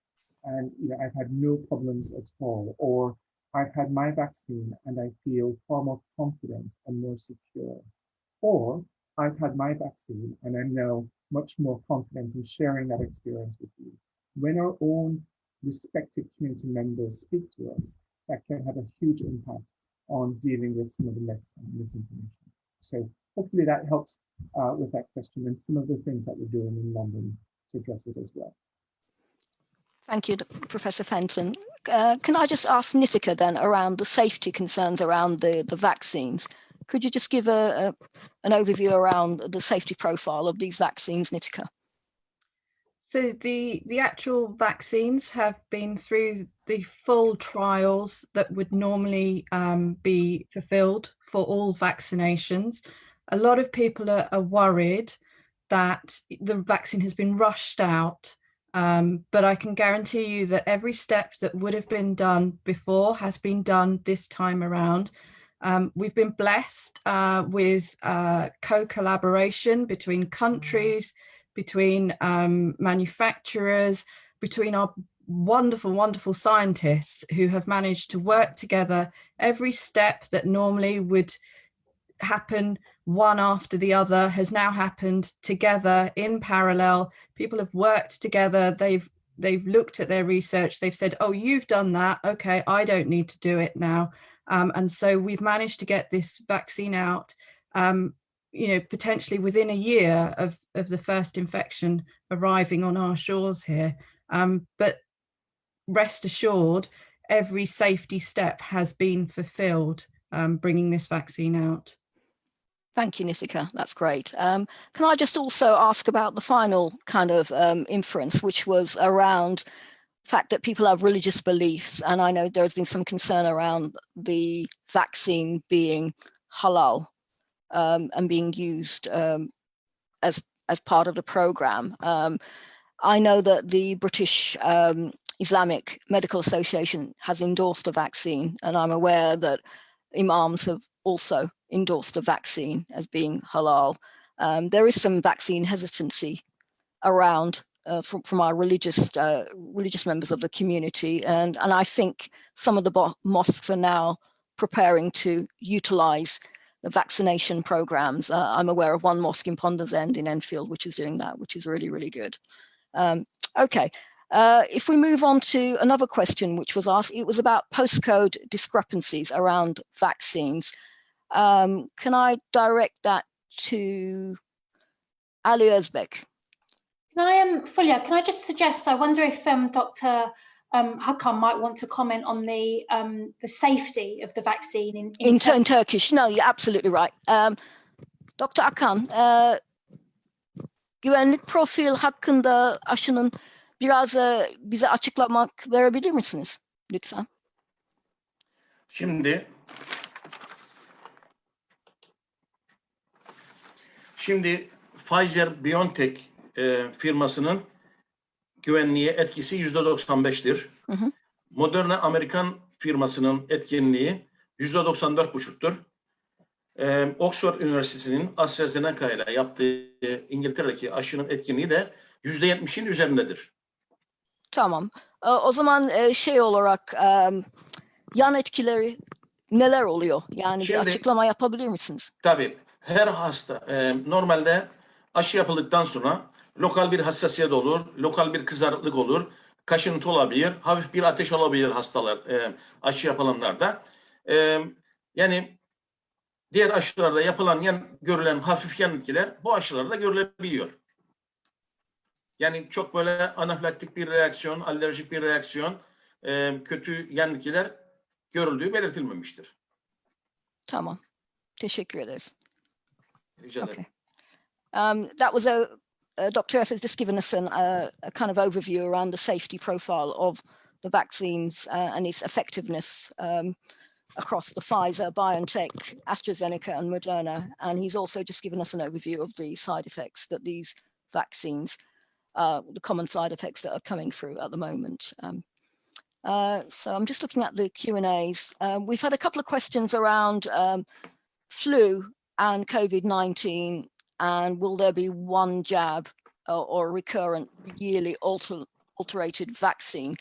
and I've had no problems at all, or I've had my vaccine and I feel far more confident and more secure, or I've had my vaccine and I'm now much more confident in sharing that experience with you. When our own respective community members speak to us, that can have a huge impact on dealing with some of the misinformation. So hopefully that helps with that question and some of the things that we're doing in London to address it as well. Thank you, Professor Fenton. Can I just ask Nitika then around the safety concerns around the vaccines? Could you just give an overview around the safety profile of these vaccines, Nitika? So the actual vaccines have been through the full trials that would normally be fulfilled for all vaccinations. A lot of people are worried that the vaccine has been rushed out, but I can guarantee you that every step that would have been done before has been done this time around. We've been blessed with co-collaboration between countries, between manufacturers, between our wonderful, wonderful scientists who have managed to work together. Every step that normally would happen one after the other has now happened together in parallel. People have worked together. They've looked at their research. They've said, oh, you've done that. Okay, I don't need to do it now. And so we've managed to get this vaccine out, potentially within a year of the first infection arriving on our shores here. But rest assured, every safety step has been fulfilled, bringing this vaccine out. Thank you, Nitika. That's great. Can I just also ask about the final kind of inference, which was around the fact that people have religious beliefs, and I know there has been some concern around the vaccine being halal and being used as part of the program. I know that the British Islamic Medical Association has endorsed a vaccine, and I'm aware that imams have also endorsed a vaccine as being halal. There is some vaccine hesitancy around from our religious members of the community, and I think some of the mosques are now preparing to utilize the vaccination programs. I'm aware of one mosque in Ponders End in Enfield which is doing that, which is really, really good. Okay, if we move on to another question which was asked, it was about postcode discrepancies around vaccines. Can I direct that to Ali Özbek? Fulya, can I just suggest, I wonder if Dr. Hakan might want to comment on the safety of the vaccine in Turkish. No, you're absolutely right. Dr. Hakan, güvenlik profil hakkında aşının biraz bize açıklamak verebilir misiniz lütfen? Şimdi Pfizer-BioNTech firmasının güvenliğe etkisi %95'tir. Moderna Amerikan firmasının etkinliği %94,5'tur. Oxford Üniversitesi'nin AstraZeneca ile yaptığı İngiltere'deki aşının etkinliği de %70'in üzerindedir. Tamam. O zaman şey olarak yan etkileri neler oluyor? Yani Şimdi, bir açıklama yapabilir misiniz? Tabii her hasta normalde aşı yapıldıktan sonra lokal bir hassasiyet olur, lokal bir kızarıklık olur, kaşıntı olabilir, hafif bir ateş olabilir hastalar aşı yapılanlarda. Yani diğer aşılarda görülen hafif yan etkiler bu aşılarda görülebiliyor. Yani çok böyle anafilaktik bir reaksiyon, alerjik bir reaksiyon, kötü yan etkiler görüldüğü belirtilmemiştir. Tamam. Teşekkür ederiz. Rica ederim. Okay. That was Dr. F has just given us a kind of overview around the safety profile of the vaccines and its effectiveness across the Pfizer, BioNTech, AstraZeneca and Moderna. And he's also just given us an overview of the side effects that these vaccines, the common side effects that are coming through at the moment. So I'm just looking at the Q&As. We've had a couple of questions around flu and COVID-19, and will there be one jab or recurrent yearly alterated vaccine?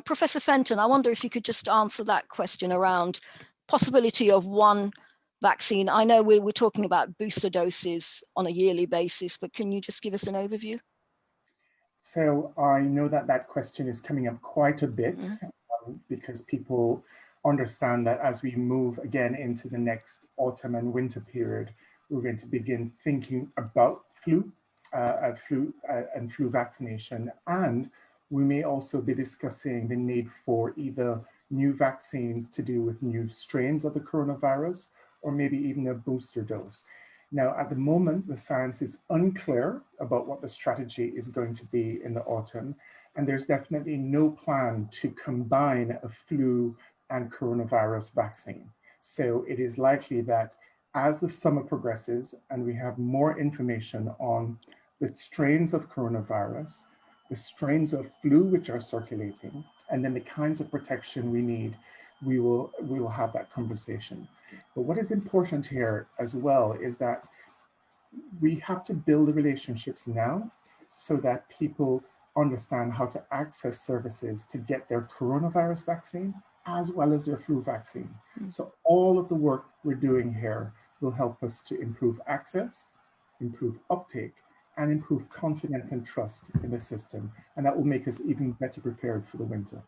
Professor Fenton, I wonder if you could just answer that question around possibility of one vaccine. I know we're talking about booster doses on a yearly basis, but can you just give us an overview? So I know that that question is coming up quite a bit because people understand that as we move again into the next autumn and winter period, we're going to begin thinking about flu vaccination, and we may also be discussing the need for either new vaccines to do with new strains of the coronavirus, or maybe even a booster dose. Now, at the moment, the science is unclear about what the strategy is going to be in the autumn, and there's definitely no plan to combine a flu and coronavirus vaccine. So it is likely that as the summer progresses and we have more information on the strains of coronavirus, the strains of flu which are circulating, and then the kinds of protection we need, we will have that conversation. But what is important here as well is that we have to build the relationships now so that people understand how to access services to get their coronavirus vaccine as well as their flu vaccine. So all of the work we're doing here will help us to improve access, improve uptake, and improve confidence and trust in the system. And that will make us even better prepared for the winter.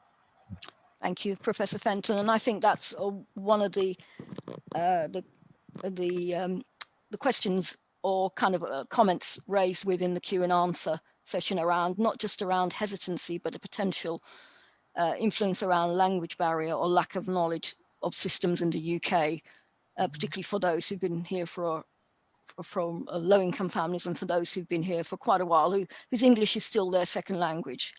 Thank you, Professor Fenton. And I think that's one of the questions or kind of comments raised within the Q and answer session around, not just around hesitancy, but a potential influence around language barrier or lack of knowledge of systems in the UK, particularly for those who've been here from low-income families and for those who've been here for quite a while, whose English is still their second language.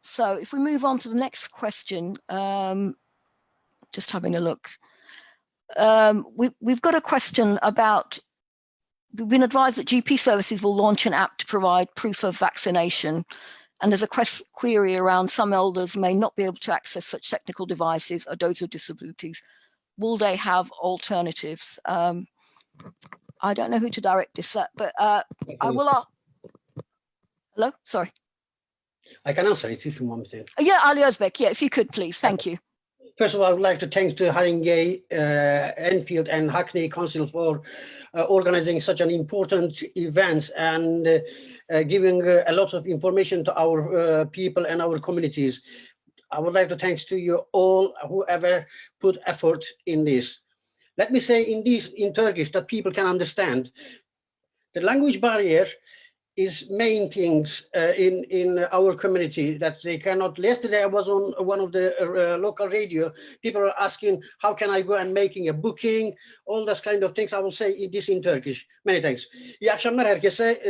So if we move on to the next question, just having a look. We've got a question about, we've been advised that GP services will launch an app to provide proof of vaccination. And there's a query around some elders may not be able to access such technical devices or those with disabilities. Will they have alternatives? I don't know who to direct this at, but I will. Hello, sorry. I can answer it if you want me to. Yeah, Ali Özbek, yeah, if you could, please. Thank you. First of all, I would like to thank to Haringey, Enfield and Hackney Council for organizing such an important event and giving a lot of information to our people and our communities. I would like to thank to you all, whoever put effort in this. Let me say in Turkish that people can understand. The language barrier is main things in our community that they cannot. Yesterday I was on one of the local radio. People are asking, how can I go and making a booking? All those kind of things. I will say this in Turkish. Many thanks. İyi akşamlar herkese.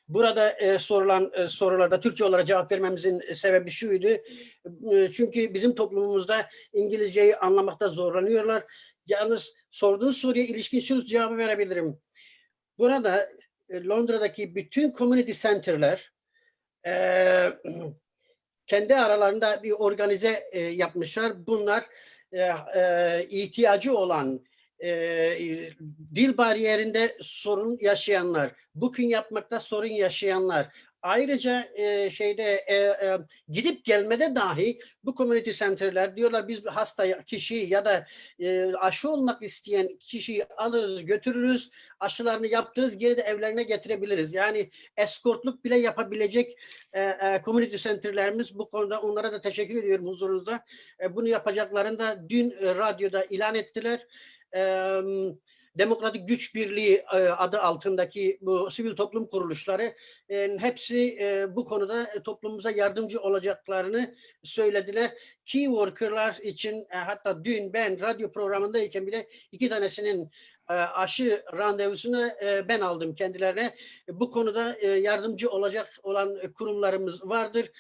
Burada sorulan sorularda Türkçe olarak cevap vermemizin sebebi şuydu. Çünkü bizim toplumumuzda İngilizceyi anlamakta zorlanıyorlar. Yalnız sorduğunuz soruya ilişkin şu cevabı verebilirim. Burada Londra'daki bütün community center'lar kendi aralarında bir organize yapmışlar. Bunlar ihtiyacı olan dil bariyerinde sorun yaşayanlar, booking yapmakta sorun yaşayanlar, Ayrıca gidip gelmede dahi bu community center'ler diyorlar biz hasta kişiyi ya da aşı olmak isteyen kişiyi alırız götürürüz, aşılarını yaptırırız, geri de evlerine getirebiliriz. Yani eskortluk bile yapabilecek community center'lerimiz, bu konuda onlara da teşekkür ediyorum huzurunuzda. Bunu yapacaklarını da dün radyoda ilan ettiler. Demokratik Güç Birliği adı altındaki bu sivil toplum kuruluşları hepsi bu konuda toplumumuza yardımcı olacaklarını söylediler. Key worker'lar için hatta dün ben radyo programındayken bile 2 tanesinin aşı randevusunu ben aldım kendilerine. Bu konuda yardımcı olacak olan kurumlarımız vardır.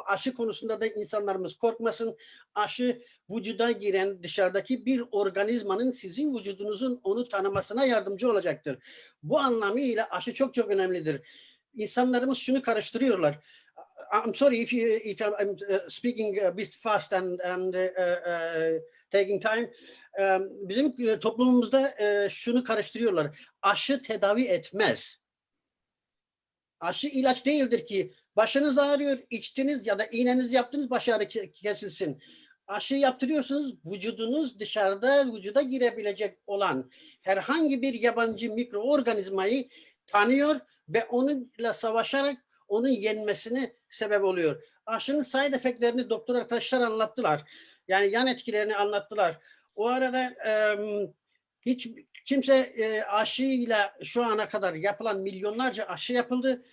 Aşı konusunda da insanlarımız korkmasın. Aşı vücuda giren dışarıdaki bir organizmanın sizin vücudunuzun onu tanımasına yardımcı olacaktır. Bu anlamıyla aşı çok çok önemlidir. İnsanlarımız şunu karıştırıyorlar. I'm sorry if I'm speaking a bit fast and taking time. Bizim toplumumuzda şunu karıştırıyorlar. Aşı tedavi etmez. Aşı ilaç değildir ki başınız ağrıyor, içtiniz ya da iğnenizi yaptınız, baş ağrı kesilsin. Aşı yaptırıyorsunuz, vücudunuz dışarıda vücuda girebilecek olan herhangi bir yabancı mikroorganizmayı tanıyor ve onunla savaşarak onun yenmesine sebep oluyor. Aşının side effectlerini doktor arkadaşlar anlattılar. Yani yan etkilerini anlattılar. O arada hiç kimse aşıyla şu ana kadar yapılan milyonlarca aşı yapıldı.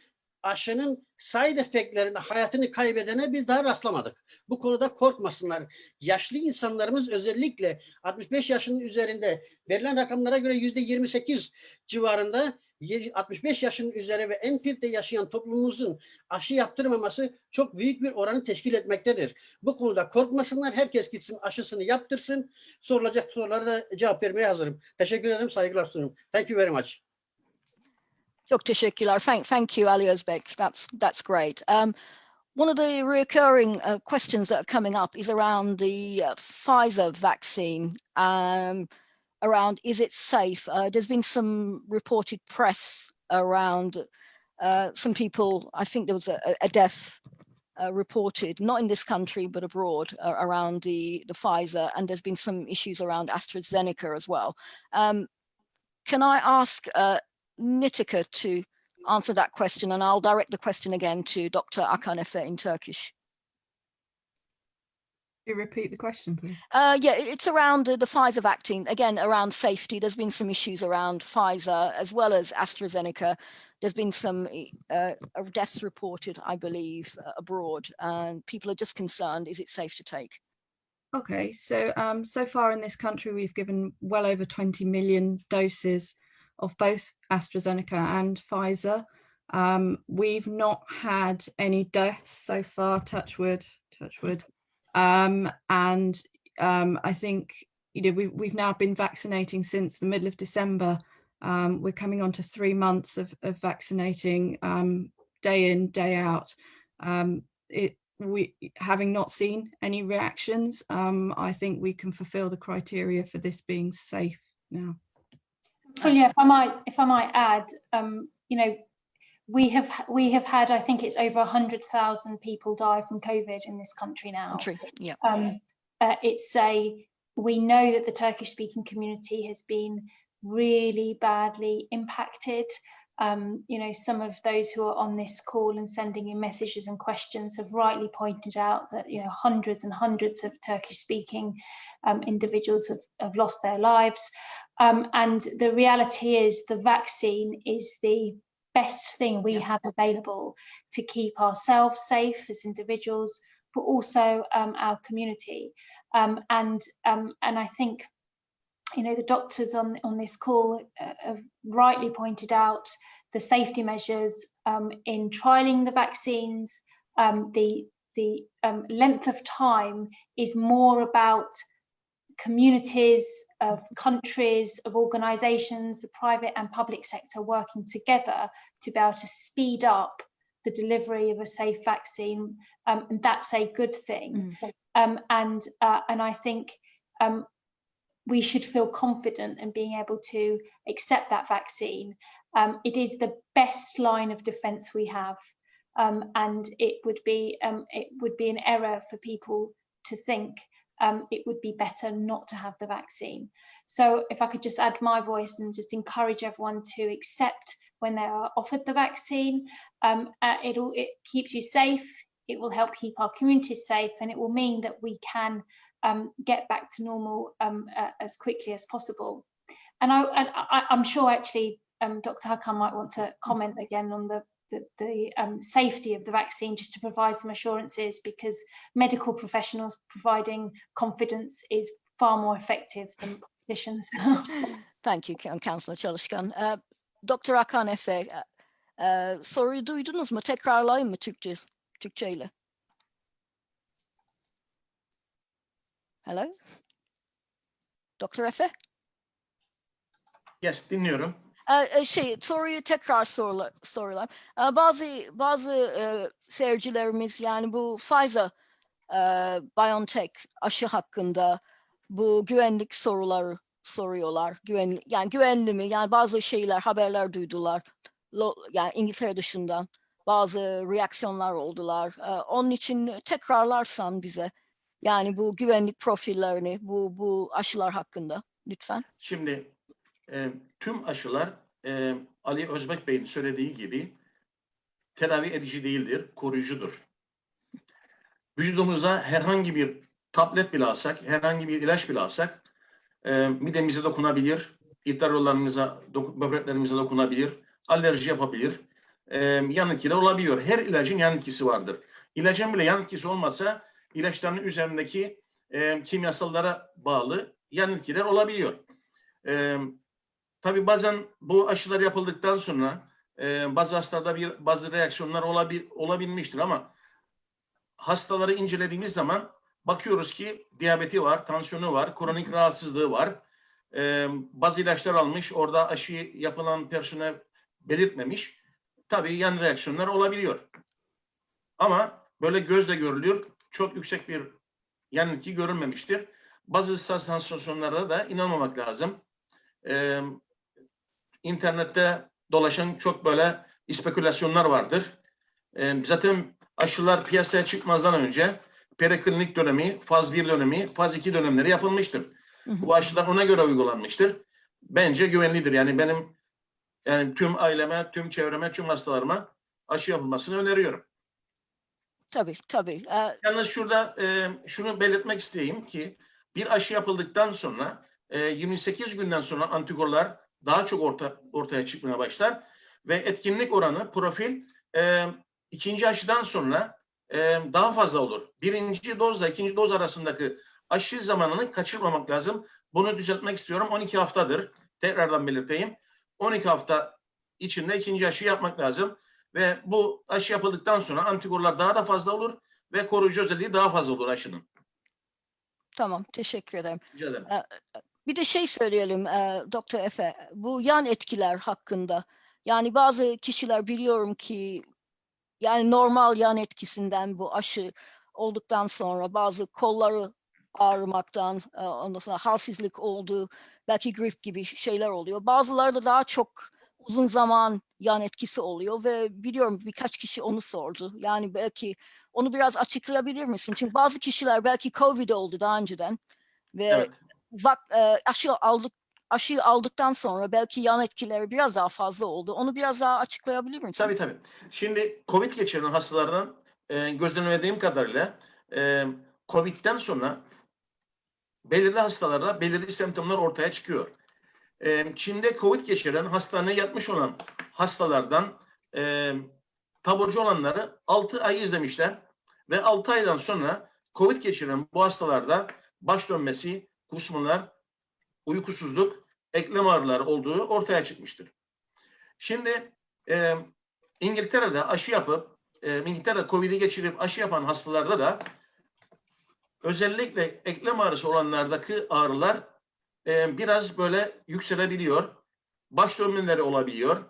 Aşının side effectlerine, hayatını kaybedene biz daha rastlamadık. Bu konuda korkmasınlar. Yaşlı insanlarımız özellikle 65 yaşının üzerinde verilen rakamlara göre %28 civarında 65 yaşının üzeri ve Enfield'de yaşayan toplumumuzun aşı yaptırmaması çok büyük bir oranı teşkil etmektedir. Bu konuda korkmasınlar. Herkes gitsin aşısını yaptırsın. Sorulacak sorulara da cevap vermeye hazırım. Teşekkür ederim. Saygılar sunuyorum. Thank you very much. Çok teşekkürler. Thank you, Ali Özbek. That's great. One of the recurring questions that are coming up is around the Pfizer vaccine. Around is it safe? There's been some reported press around some people. I think there was a death reported, not in this country but abroad, around the Pfizer, and there's been some issues around AstraZeneca as well. Can I ask Nitika to answer that question, and I'll direct the question again to Dr. Akanefe in Turkish. You repeat the question, please? Yeah, it's around the Pfizer vaccine, again, around safety. There's been some issues around Pfizer as well as AstraZeneca. There's been some deaths reported, I believe, abroad, and people are just concerned, is it safe to take? Okay, so so far in this country, we've given well over 20 million doses of both AstraZeneca and Pfizer. We've not had any deaths so far, touch wood. I think, you know, we've now been vaccinating since the middle of December. We're coming on to 3 months of vaccinating day in, day out. We having not seen any reactions, I think we can fulfill the criteria for this being safe now. Fulya, if I might add, you know, we have had, I think it's over 100,000 people die from COVID in this country now. Yeah. We know that the Turkish speaking community has been really badly impacted. You know, some of those who are on this call and sending in messages and questions have rightly pointed out that, you know, hundreds and hundreds of Turkish speaking individuals have lost their lives. And the reality is the vaccine is the best thing we have available to keep ourselves safe as individuals, but also our community. And I think, you know, the doctors on this call have rightly pointed out the safety measures in trialing the vaccines. The length of time is more about communities, of countries, of organisations, the private and public sector working together to be able to speed up the delivery of a safe vaccine, and that's a good thing. And I think we should feel confident in being able to accept that vaccine. It is the best line of defence we have. and it would be an error for people to think it would be better not to have the vaccine. So if I could just add my voice and just encourage everyone to accept when they are offered the vaccine. It keeps you safe, it will help keep our communities safe, and it will mean that we can get back to normal as quickly as possible. And I'm sure actually Dr. Hakan might want to comment again on the safety of the vaccine, just to provide some assurances, because medical professionals providing confidence is far more effective than politicians. Thank you, Councillor Çalışkan. Dr. Hakan Efe, soruyu duydunuz mu? Tekrarlayayım mı Türkçeyle? Hello? Dr. Efe? Yes, dinliyorum. Soruyu tekrar sorular. Bazı seyircilerimiz yani bu Pfizer BioNTech aşı hakkında bu güvenlik soruları soruyorlar. Güvenli mi? Yani bazı haberler duydular. Yani İngiltere dışından bazı reaksiyonlar oldular. Onun için tekrarlarsan bize yani bu güvenlik profillerini bu aşılar hakkında lütfen. Şimdi tüm aşılar Ali Özbek Bey'in söylediği gibi tedavi edici değildir, koruyucudur. Vücudumuza herhangi bir tablet bile alsak, herhangi bir ilaç bile alsak midemize dokunabilir, idrar yollarımıza, böbreklerimize dokunabilir, alerji yapabilir, yan etkiler olabiliyor. Her ilacın yan etkisi vardır. İlacın bile yan etkisi olmasa ilaçların üzerindeki kimyasallara bağlı yan etkiler olabiliyor. Tabii bazen bu aşılar yapıldıktan sonra bazı hastalarda bazı reaksiyonlar olabilmiştir ama hastaları incelediğimiz zaman bakıyoruz ki diyabeti var, tansiyonu var, kronik rahatsızlığı var. Bazı ilaçlar almış, orada aşı yapılan personel belirtmemiş. Tabii yan reaksiyonlar olabiliyor. Ama böyle gözle görülüyor, çok yüksek bir yan etki görülmemiştir. Bazı sansasyonlara da inanmamak lazım. İnternette dolaşan çok böyle spekülasyonlar vardır. Zaten aşılar piyasaya çıkmazdan önce preklinik dönemi, faz 1 dönemi, faz 2 dönemleri yapılmıştır. Bu aşılar ona göre uygulanmıştır. Bence güvenlidir. Yani benim tüm aileme, tüm çevreme, tüm hastalarıma aşı yapılmasını öneriyorum. Tabii. Yalnız şurada şunu belirtmek isteyeyim ki bir aşı yapıldıktan sonra 28 günden sonra antikorlar daha çok ortaya çıkmaya başlar ve etkinlik oranı, profil ikinci aşıdan sonra daha fazla olur. Birinci dozla ikinci doz arasındaki aşı zamanını kaçırmamak lazım. Bunu düzeltmek istiyorum. 12 haftadır. Tekrardan belirteyim. 12 hafta içinde ikinci aşı yapmak lazım. Ve bu aşı yapıldıktan sonra antikorlar daha da fazla olur ve koruyucu özelliği daha fazla olur aşının. Tamam, teşekkür ederim. Rica ederim. Bir de söyleyelim Dr. Efe, bu yan etkiler hakkında. Yani bazı kişiler biliyorum ki yani normal yan etkisinden bu aşı olduktan sonra bazı kolları ağrımaktan, ondan sonra halsizlik olduğu, belki grip gibi şeyler oluyor. Bazıları da daha çok uzun zaman yan etkisi oluyor ve biliyorum birkaç kişi onu sordu. Yani belki onu biraz açıklayabilir misin? Çünkü bazı kişiler belki COVID oldu daha önceden ve Evet. Aşıyı aldıktan sonra belki yan etkileri biraz daha fazla oldu. Onu biraz daha açıklayabilir misiniz? Tabii. Şimdi COVID geçiren hastalardan gözlemlediğim kadarıyla COVID'den sonra belirli hastalarda belirli semptomlar ortaya çıkıyor. Çin'de COVID geçiren, hastaneye yatmış olan hastalardan taburcu olanları 6 ay izlemişler ve 6 aydan sonra COVID geçiren bu hastalarda baş dönmesi, kusmalar, uykusuzluk, eklem ağrıları olduğu ortaya çıkmıştır. Şimdi İngiltere'de aşı yapıp, İngiltere'de COVID'i geçirip aşı yapan hastalarda da özellikle eklem ağrısı olanlardaki ağrılar biraz böyle yükselebiliyor. Baş dönmeleri olabiliyor.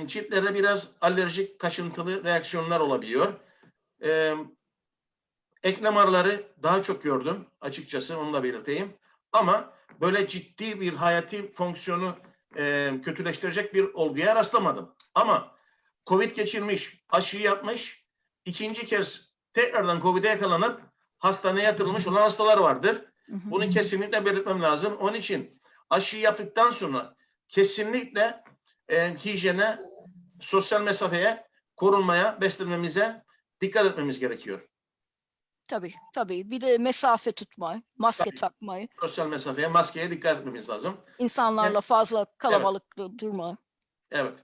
Ciltlerde biraz alerjik, kaşıntılı reaksiyonlar olabiliyor. Eklem ağrıları daha çok gördüm açıkçası, onu da belirteyim. Ama böyle ciddi bir hayati fonksiyonu kötüleştirecek bir olguya rastlamadım. Ama Covid geçirmiş, aşıyı yapmış, ikinci kez tekrardan Covid'e yakalanıp hastaneye yatırılmış olan hastalar vardır. Bunu kesinlikle belirtmem lazım. Onun için aşıyı yaptıktan sonra kesinlikle hijyene, sosyal mesafeye, korunmaya, beslenmemize dikkat etmemiz gerekiyor. Tabii, tabii. Bir de mesafe tutmayı, maske takmayı. Sosyal mesafeye, maskeye dikkat etmemiz lazım. İnsanlarla fazla kalabalıklı durma. Evet.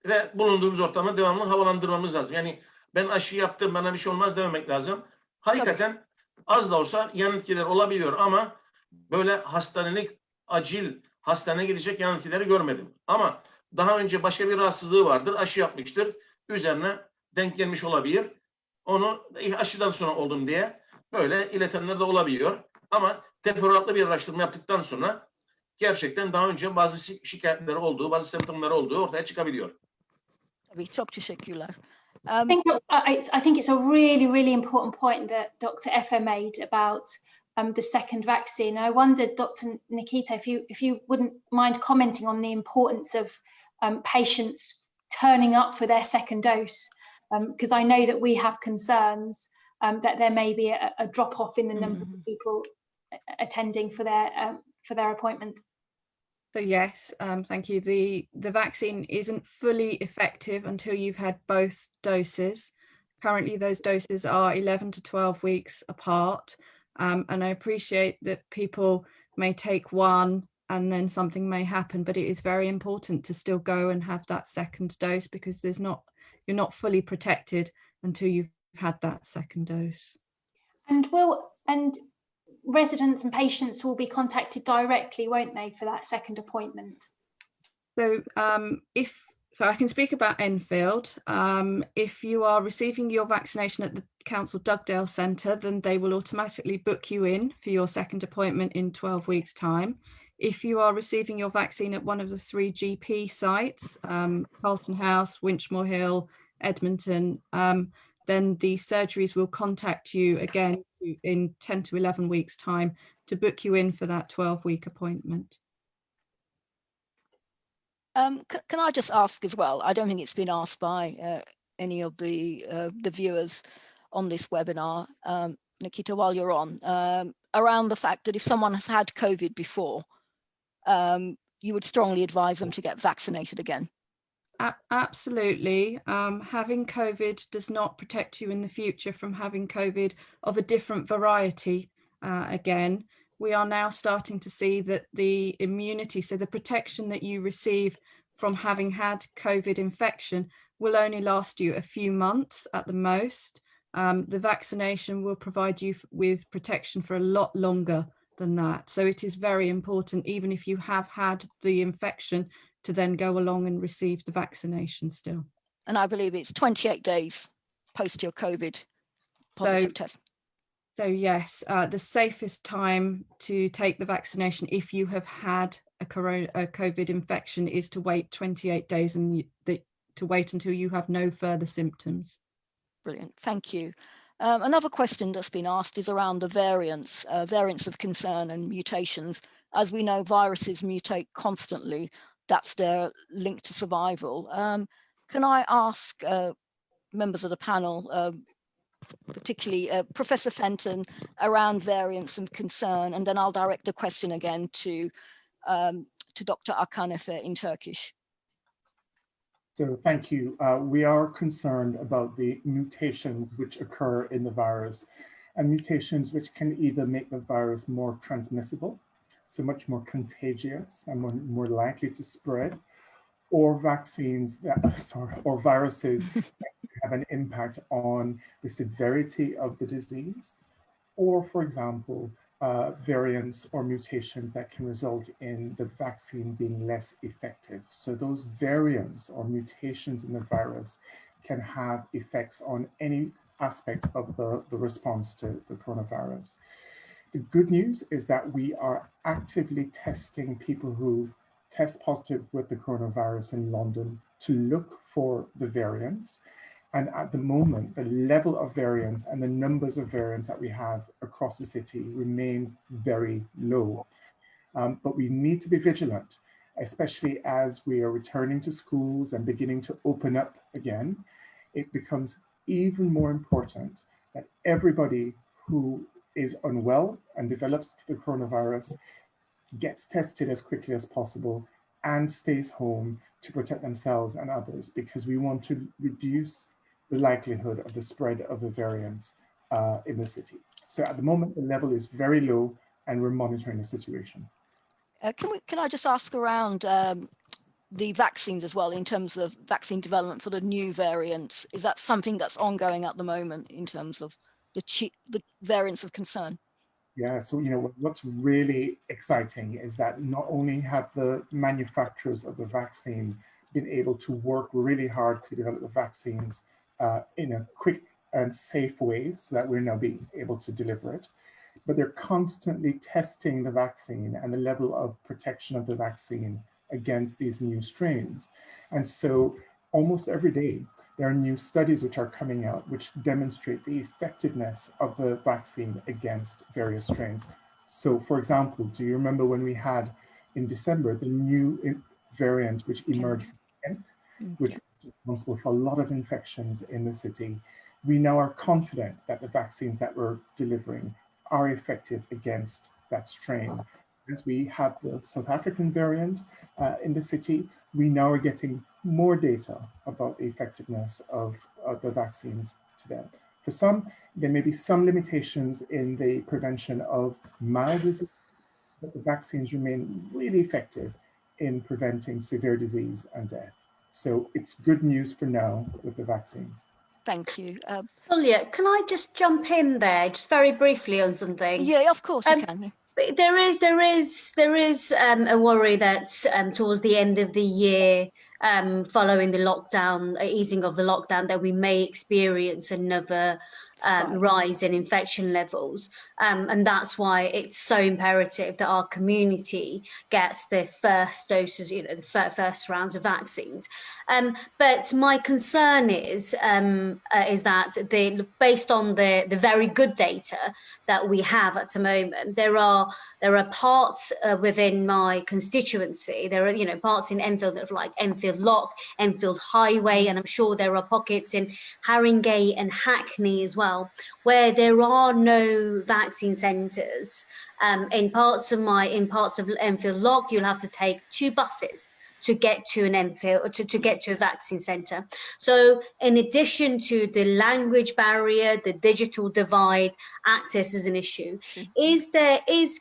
Ve bulunduğumuz ortamı devamlı havalandırmamız lazım. Yani ben aşı yaptım, bana bir şey olmaz dememek lazım. Hakikaten az da olsa yan etkiler olabiliyor ama böyle hastanelik, acil hastaneye gidecek yan etkileri görmedim. Ama daha önce başka bir rahatsızlığı vardır, aşı yapmıştır. Üzerine denk gelmiş olabilir. Onu aşıdan sonra oldum diye böyle iletenler de olabiliyor. Ama teferruatlı bir araştırma yaptıktan sonra gerçekten daha önce bazı şikayetleri olduğu, bazı semptomları olduğu ortaya çıkabiliyor. Tabii, çok teşekkürler. I think it's a really important point that Dr. Efe made about the second vaccine. And I wondered, Dr. Nikita, if you wouldn't mind commenting on the importance of patients turning up for their second dose, because I know that we have concerns that there may be a drop off in the number of people attending for their appointment. So yes, thank you. The vaccine isn't fully effective until you've had both doses. Currently, those doses are 11 to 12 weeks apart. And I appreciate that people may take one and then something may happen, but it is very important to still go and have that second dose, because you're not fully protected until you've had that second dose. And residents and patients will be contacted directly, won't they, for that second appointment? So so I can speak about Enfield. If you are receiving your vaccination at the Council Dugdale Centre, then they will automatically book you in for your second appointment in 12 weeks' time. If you are receiving your vaccine at one of the 3 GP sites, Carlton House, Winchmore Hill, Edmonton, then the surgeries will contact you again in 10 to 11 weeks' time to book you in for that 12-week appointment. Can I just ask as well, I don't think it's been asked by any of the viewers on this webinar, Nikita, while you're on, around the fact that if someone has had COVID before, you would strongly advise them to get vaccinated again. Absolutely. Having COVID does not protect you in the future from having COVID of a different variety. Again, we are now starting to see that the immunity, so the protection that you receive from having had COVID infection, will only last you a few months at the most. The vaccination will provide you with protection for a lot longer than that. So it is very important, even if you have had the infection, to then go along and receive the vaccination still. And I believe it's 28 days post your COVID positive test. So yes, the safest time to take the vaccination if you have had a COVID infection is to wait 28 days and to wait until you have no further symptoms. Brilliant, thank you. Another question that's been asked is around the variants of concern and mutations. As we know, viruses mutate constantly. That's their link to survival. Can I ask members of the panel, particularly Professor Fenton, around variants of concern, and then I'll direct the question again to Dr. Hakan Efe in Turkish. So thank you. We are concerned about the mutations which occur in the virus, and mutations which can either make the virus more transmissible, so much more contagious and more likely to spread, or vaccines that, or viruses that have an impact on the severity of the disease, or for example, variants or mutations that can result in the vaccine being less effective. So those variants or mutations in the virus can have effects on any aspect of the response to the coronavirus. The good news is that we are actively testing people who test positive with the coronavirus in London to look for the variants. And at the moment, the level of variants and the numbers of variants that we have across the city remains very low. But we need to be vigilant. especially as we are returning to schools and beginning to open up again. It becomes even more important that everybody who is unwell and develops the coronavirus gets tested as quickly as possible and stays home to protect themselves and others, because we want to reduce the likelihood of the spread of the variants in the city. So at the moment, the level is very low and we're monitoring the situation. Can I just ask around the vaccines as well, in terms of vaccine development for the new variants? Is that something that's ongoing at the moment in terms of the variants of concern? Yeah, so what's really exciting is that not only have the manufacturers of the vaccine been able to work really hard to develop the vaccines in a quick and safe way so that we're now being able to deliver it, but they're constantly testing the vaccine and the level of protection of the vaccine against these new strains. And so almost every day, there are new studies which are coming out which demonstrate the effectiveness of the vaccine against various strains. So for example, do you remember when we had in December the new variant which emerged from Kent, which was responsible for a lot of infections in the city? We now are confident that the vaccines that we're delivering are effective against that strain. As we have the South African variant in the city, we now are getting more data about the effectiveness of the vaccines to them. For some, there may be some limitations in the prevention of mild disease, but the vaccines remain really effective in preventing severe disease and death. So it's good news for now with the vaccines. Thank you. Julia, can I just jump in there just very briefly on something? Yeah, of course you can. There is a worry that towards the end of the year, following the lockdown, easing of the lockdown, that we may experience another rise in infection levels. And that's why it's so imperative that our community gets the first doses, the first rounds of vaccines. But my concern is that based on the very good data that we have at the moment, there are parts within my constituency. There are parts in Enfield that are like Enfield Lock, Enfield Highway, and I'm sure there are pockets in Haringey and Hackney as well, where there are no vaccine centres. In parts of Enfield Lock, you'll have to take 2 buses to get to an Enfield, to get to a vaccine centre. So in addition to the language barrier, the digital divide, access is an issue. Is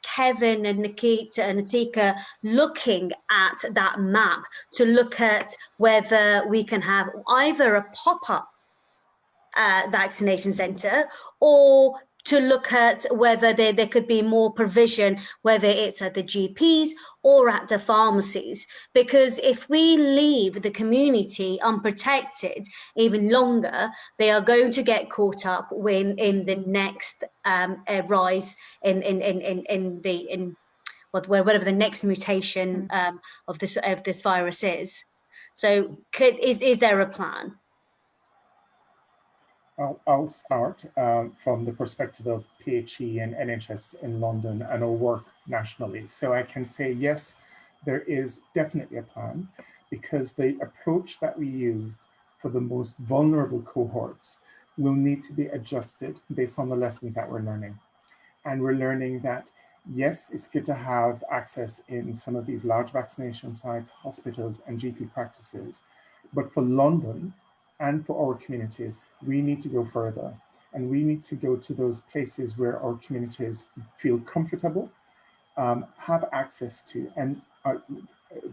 Kevin and Natika looking at that map to look at whether we can have either a pop-up vaccination centre, or to look at whether there could be more provision, whether it's at the GPs or at the pharmacies? Because if we leave the community unprotected even longer, they are going to get caught up in the next rise in whatever the next mutation of this virus is. So is there a plan? I'll start from the perspective of PHE and NHS in London and our work nationally. So I can say, yes, there is definitely a plan, because the approach that we used for the most vulnerable cohorts will need to be adjusted based on the lessons that we're learning. And we're learning that, yes, it's good to have access in some of these large vaccination sites, hospitals, and GP practices. But for London, and for our communities, we need to go further, and we need to go to those places where our communities feel comfortable, have access to, and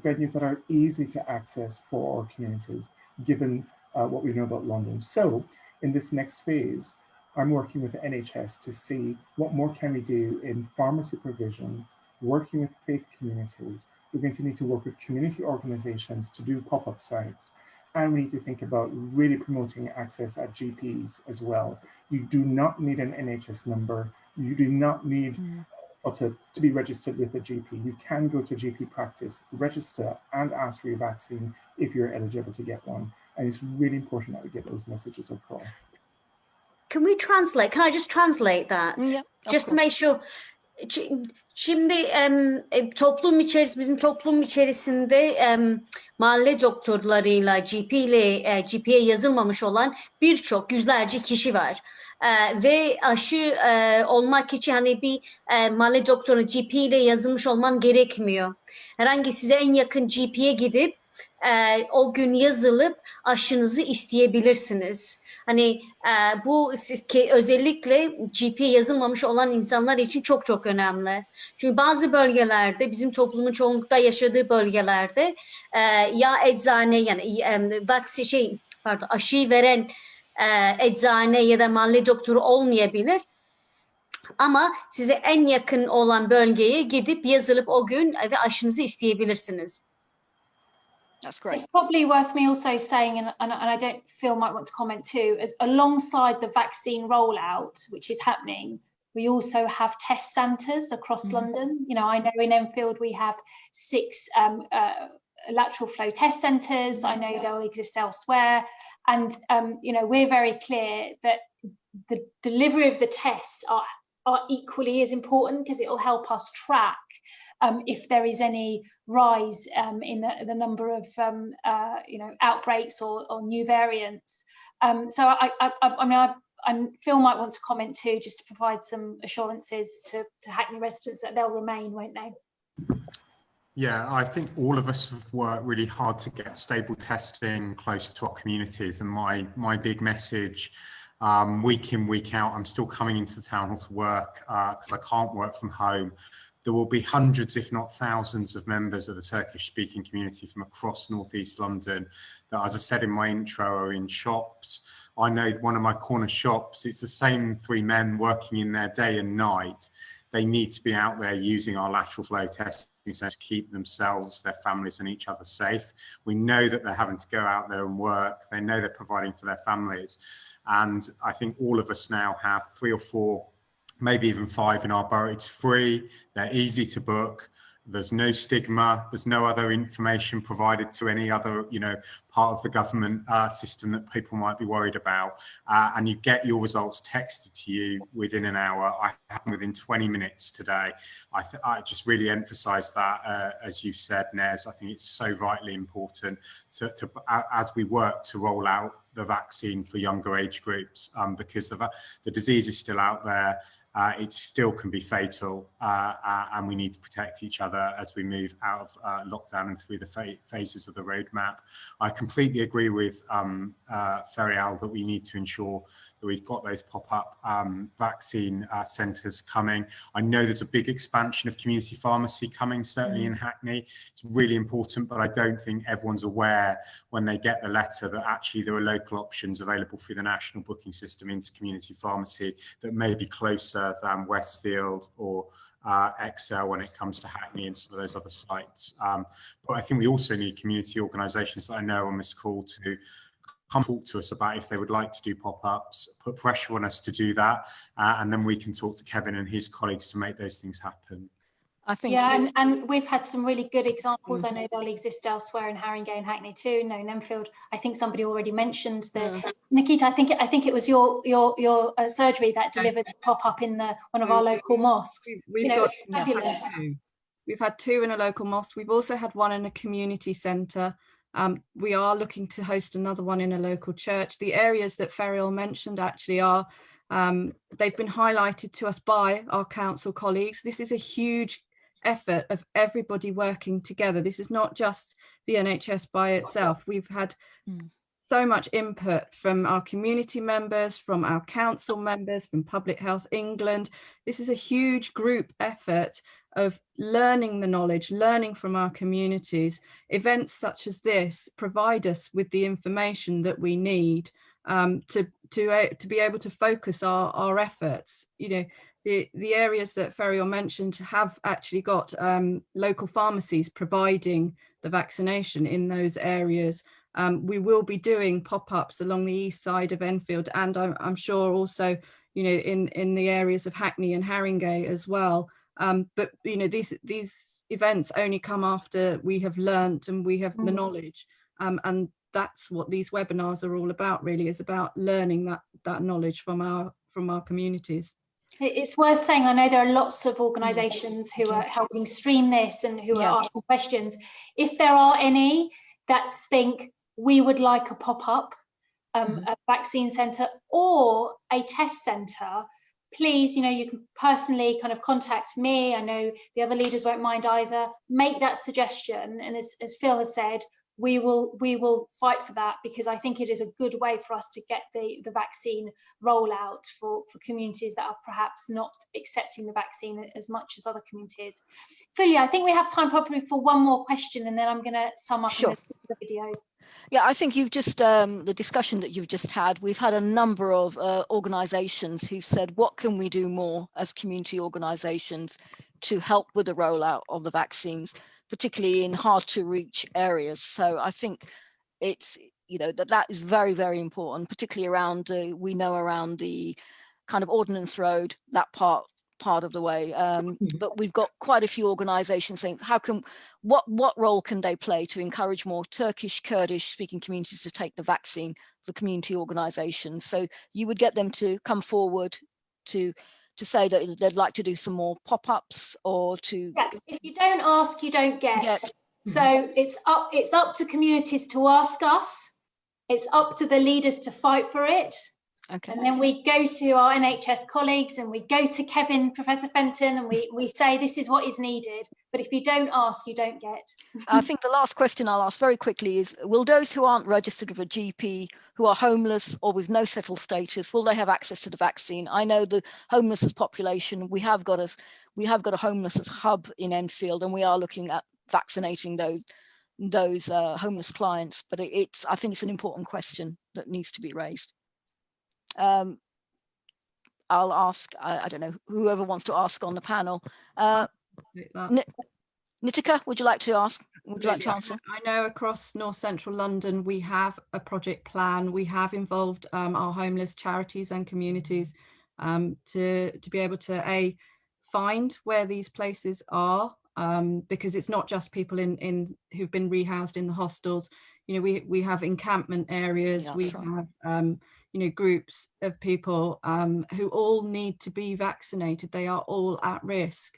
venues that are easy to access for our communities, given what we know about London. So in this next phase, I'm working with the NHS to see what more can we do in pharmacy provision, working with faith communities. We're going to need to work with community organizations to do pop-up sites. And we need to think about really promoting access at GPs as well. You do not need an NHS number. You do not need to be registered with a GP. You can go to GP practice, register, and ask for your vaccine if you're eligible to get one. And it's really important that we get those messages across. Can I just translate that? Yeah, just to make sure. Şimdi bizim toplum içerisinde mahalle doktorlarıyla GP'ye yazılmamış olan birçok yüzlerce kişi var. Ve aşı olmak için hani bir mahalle doktoru GP ile yazılmış olman gerekmiyor. Herhangi size en yakın GP'ye gidip o gün yazılıp aşınızı isteyebilirsiniz. Hani bu özellikle GP yazılmamış olan insanlar için çok çok önemli. Çünkü bazı bölgelerde, bizim toplumun çoğunlukta yaşadığı bölgelerde ya eczane yani aşıyı veren eczane ya da mahalle doktoru olmayabilir. Ama size en yakın olan bölgeye gidip yazılıp o gün ve aşınızı isteyebilirsiniz. That's great. It's probably worth me also saying, and I don't feel might want to comment too, as alongside the vaccine rollout, which is happening, we also have test centres across London. You know, I know in Enfield we have 6 lateral flow test centres. I know they'll exist elsewhere. And, you know, we're very clear that the delivery of the tests are equally as important, because it will help us track if there is any rise in the number of you know, outbreaks or new variants. So I mean, Phil might want to comment too, just to provide some assurances to Hackney residents that they'll remain, won't they? Yeah, I think all of us have worked really hard to get stable testing close to our communities, and my big message week in, week out, I'm still coming into the town hall to work because I can't work from home. There will be hundreds, if not thousands, of members of the Turkish-speaking community from across North East London that, as I said in my intro, are in shops. I know one of my corner shops, it's the same 3 men working in there day and night. They need to be out there using our lateral flow testing to keep themselves, their families and each other safe. We know that they're having to go out there and work. They know they're providing for their families. And I think all of us now have 3 or 4, maybe even 5 in our borough. It's free, they're easy to book, there's no stigma, there's no other information provided to any other, you know, part of the government system that people might be worried about. And you get your results texted to you within an hour. I happened within 20 minutes today. I just really emphasize that, as you've said, Nez. I think it's so vitally important to as we work to roll out the vaccine for younger age groups, because the disease is still out there. It still can be fatal, and we need to protect each other as we move out of lockdown and through the phases of the roadmap. I completely agree with Ferial that we need to ensure that we've got those pop-up vaccine centres coming. I know there's a big expansion of community pharmacy coming, certainly in Hackney. It's really important, but I don't think everyone's aware when they get the letter that actually there are local options available through the national booking system into community pharmacy that may be closer than Westfield or Excel when it comes to Hackney and some of those other sites. But I think we also need community organisations that I know on this call to come talk to us about if they would like to do pop-ups, put pressure on us to do that, and then we can talk to Kevin and his colleagues to make those things happen. I think and we've had some really good examples. I know they'll exist elsewhere in Haringey and Hackney too. No, in Enfield, I think somebody already mentioned the Nikita. I think it was your surgery that delivered the pop-up in one of our local mosques. We've had 2 in a local mosque. We've also had 1 in a community centre. We are looking to host another one in a local church. The areas that Ferial mentioned actually are, they've been highlighted to us by our council colleagues. This is a huge effort of everybody working together. This is not just the NHS by itself. We've had so much input from our community members, from our council members, from Public Health England. This is a huge group effort of learning the knowledge, learning from our communities. Events such as this provide us with the information that we need to be able to focus our efforts. You know, the areas that Ferial mentioned have actually got local pharmacies providing the vaccination in those areas. We will be doing pop-ups along the east side of Enfield, and I'm sure also, you know, in the areas of Hackney and Haringey as well. But you know, these events only come after we have learnt and we have the knowledge, and that's what these webinars are all about. Really, is about learning that knowledge from our communities. It's worth saying, I know there are lots of organisations who are helping stream this and who are asking questions. If there are any that think we would like a pop-up, a vaccine centre or a test centre, please, you know, you can personally kind of contact me. I know the other leaders won't mind either. Make that suggestion, and as Phil has said, we will fight for that, because I think it is a good way for us to get the vaccine rollout for communities that are perhaps not accepting the vaccine as much as other communities. Philia, I think we have time probably for one more question, and then I'm going to sum up in the videos. Yeah, I think you've just, the discussion that you've just had, we've had a number of organisations who've said, what can we do more as community organisations to help with the rollout of the vaccines, particularly in hard to reach areas. So I think it's, you know, that is very, very important, particularly around, we know around the kind of Ordnance Road, that part of the way, but we've got quite a few organisations saying, how can, what role can they play to encourage more Turkish, Kurdish speaking communities to take the vaccine for community organisations? So you would get them to come forward to say that they'd like to do some more pop-ups, or to if you don't ask, you don't get. So it's up to communities to ask us, it's up to the leaders to fight for it. Okay. And then we go to our NHS colleagues and we go to Kevin, Professor Fenton, and we say this is what is needed. But if you don't ask, you don't get. I think the last question I'll ask very quickly is, will those who aren't registered with a GP, who are homeless or with no settled status, will they have access to the vaccine? I know the homelessness population, we have got a homelessness hub in Enfield, and we are looking at vaccinating those homeless clients. But I think it's an important question that needs to be raised. I'll ask, I don't know, whoever wants to ask on the panel. Nitika, would you like to ask? Would you like to answer? I know across North Central London, we have a project plan. We have involved our homeless charities and communities to be able to find where these places are, because it's not just people in who've been rehoused in the hostels. You know, we have encampment areas. Yeah, we have you know, groups of people who all need to be vaccinated. They are all at risk.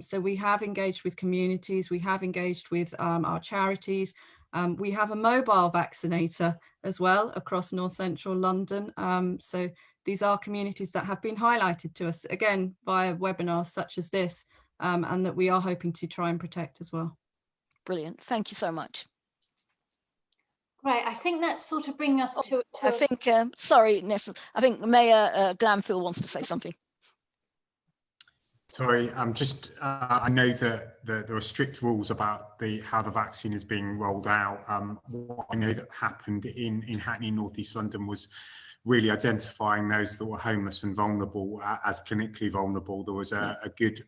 So we have engaged with communities, we have engaged with our charities. We have a mobile vaccinator as well across North Central London. So these are communities that have been highlighted to us, again, via webinars such as this, and that we are hoping to try and protect as well. Brilliant. Thank you so much. Right, I think that's sort of bringing us to I think, sorry, Nessa, I think Mayor Glanfield wants to say something. Sorry, I know that there are strict rules about how the vaccine is being rolled out. What I know that happened in Hackney, North East London, was really identifying those that were homeless and vulnerable as clinically vulnerable. There was a good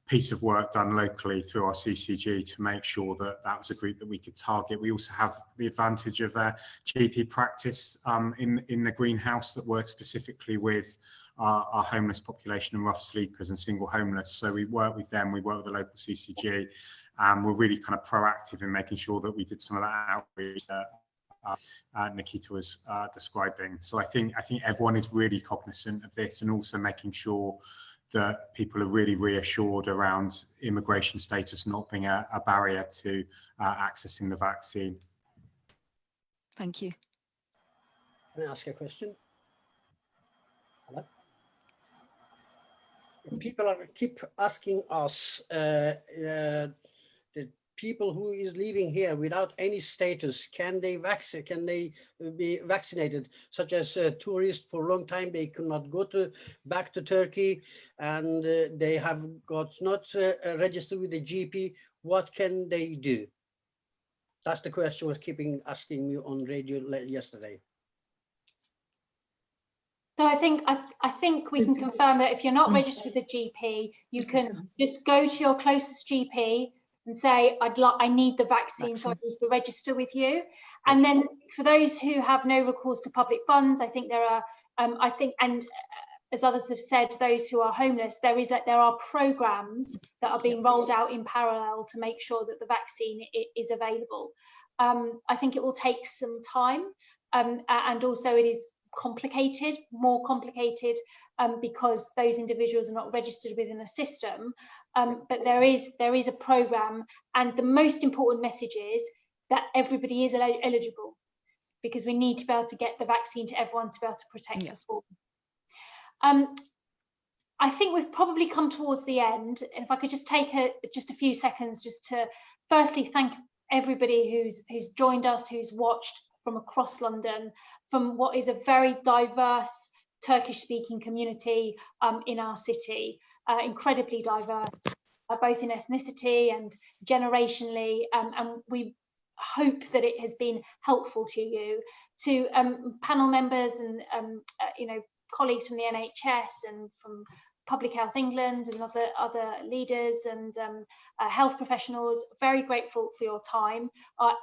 piece of work done locally through our CCG to make sure that that was a group that we could target. We also have the advantage of a GP practice in the greenhouse that works specifically with our homeless population and rough sleepers and single homeless. So we work with them, we work with the local CCG, and we're really kind of proactive in making sure that we did some of that outreach that Nikita was describing. So I think everyone is really cognizant of this, and also making sure that people are really reassured around immigration status not being a barrier to accessing the vaccine. Thank you. Can I ask a question? Hello? People keep asking us, the people who is living here without any status, can they be vaccinated? Such as tourists, for a long time they could not go back to Turkey, and they have got not registered with the GP. What can they do? That's the question was keeping asking me on radio yesterday. So I think we can confirm that if you're not registered with a GP, you can just go to your closest GP and say, I need the vaccine, so I need to register with you. And then for those who have no recourse to public funds, I think there are, and as others have said, those who are homeless, there are programs that are being rolled out in parallel to make sure that the vaccine is available. I think it will take some time, and also it is complicated, more complicated, because those individuals are not registered within a system. But there is a programme, and the most important message is that everybody is eligible, because we need to be able to get the vaccine to everyone to be able to protect us all. I think we've probably come towards the end, and if I could just take just a few seconds just to firstly thank everybody who's joined us, who's watched from across London, from what is a very diverse Turkish-speaking community in our city, incredibly diverse, both in ethnicity and generationally, and we hope that it has been helpful to you. To panel members and colleagues from the NHS and from Public Health England and other leaders and health professionals, very grateful for your time.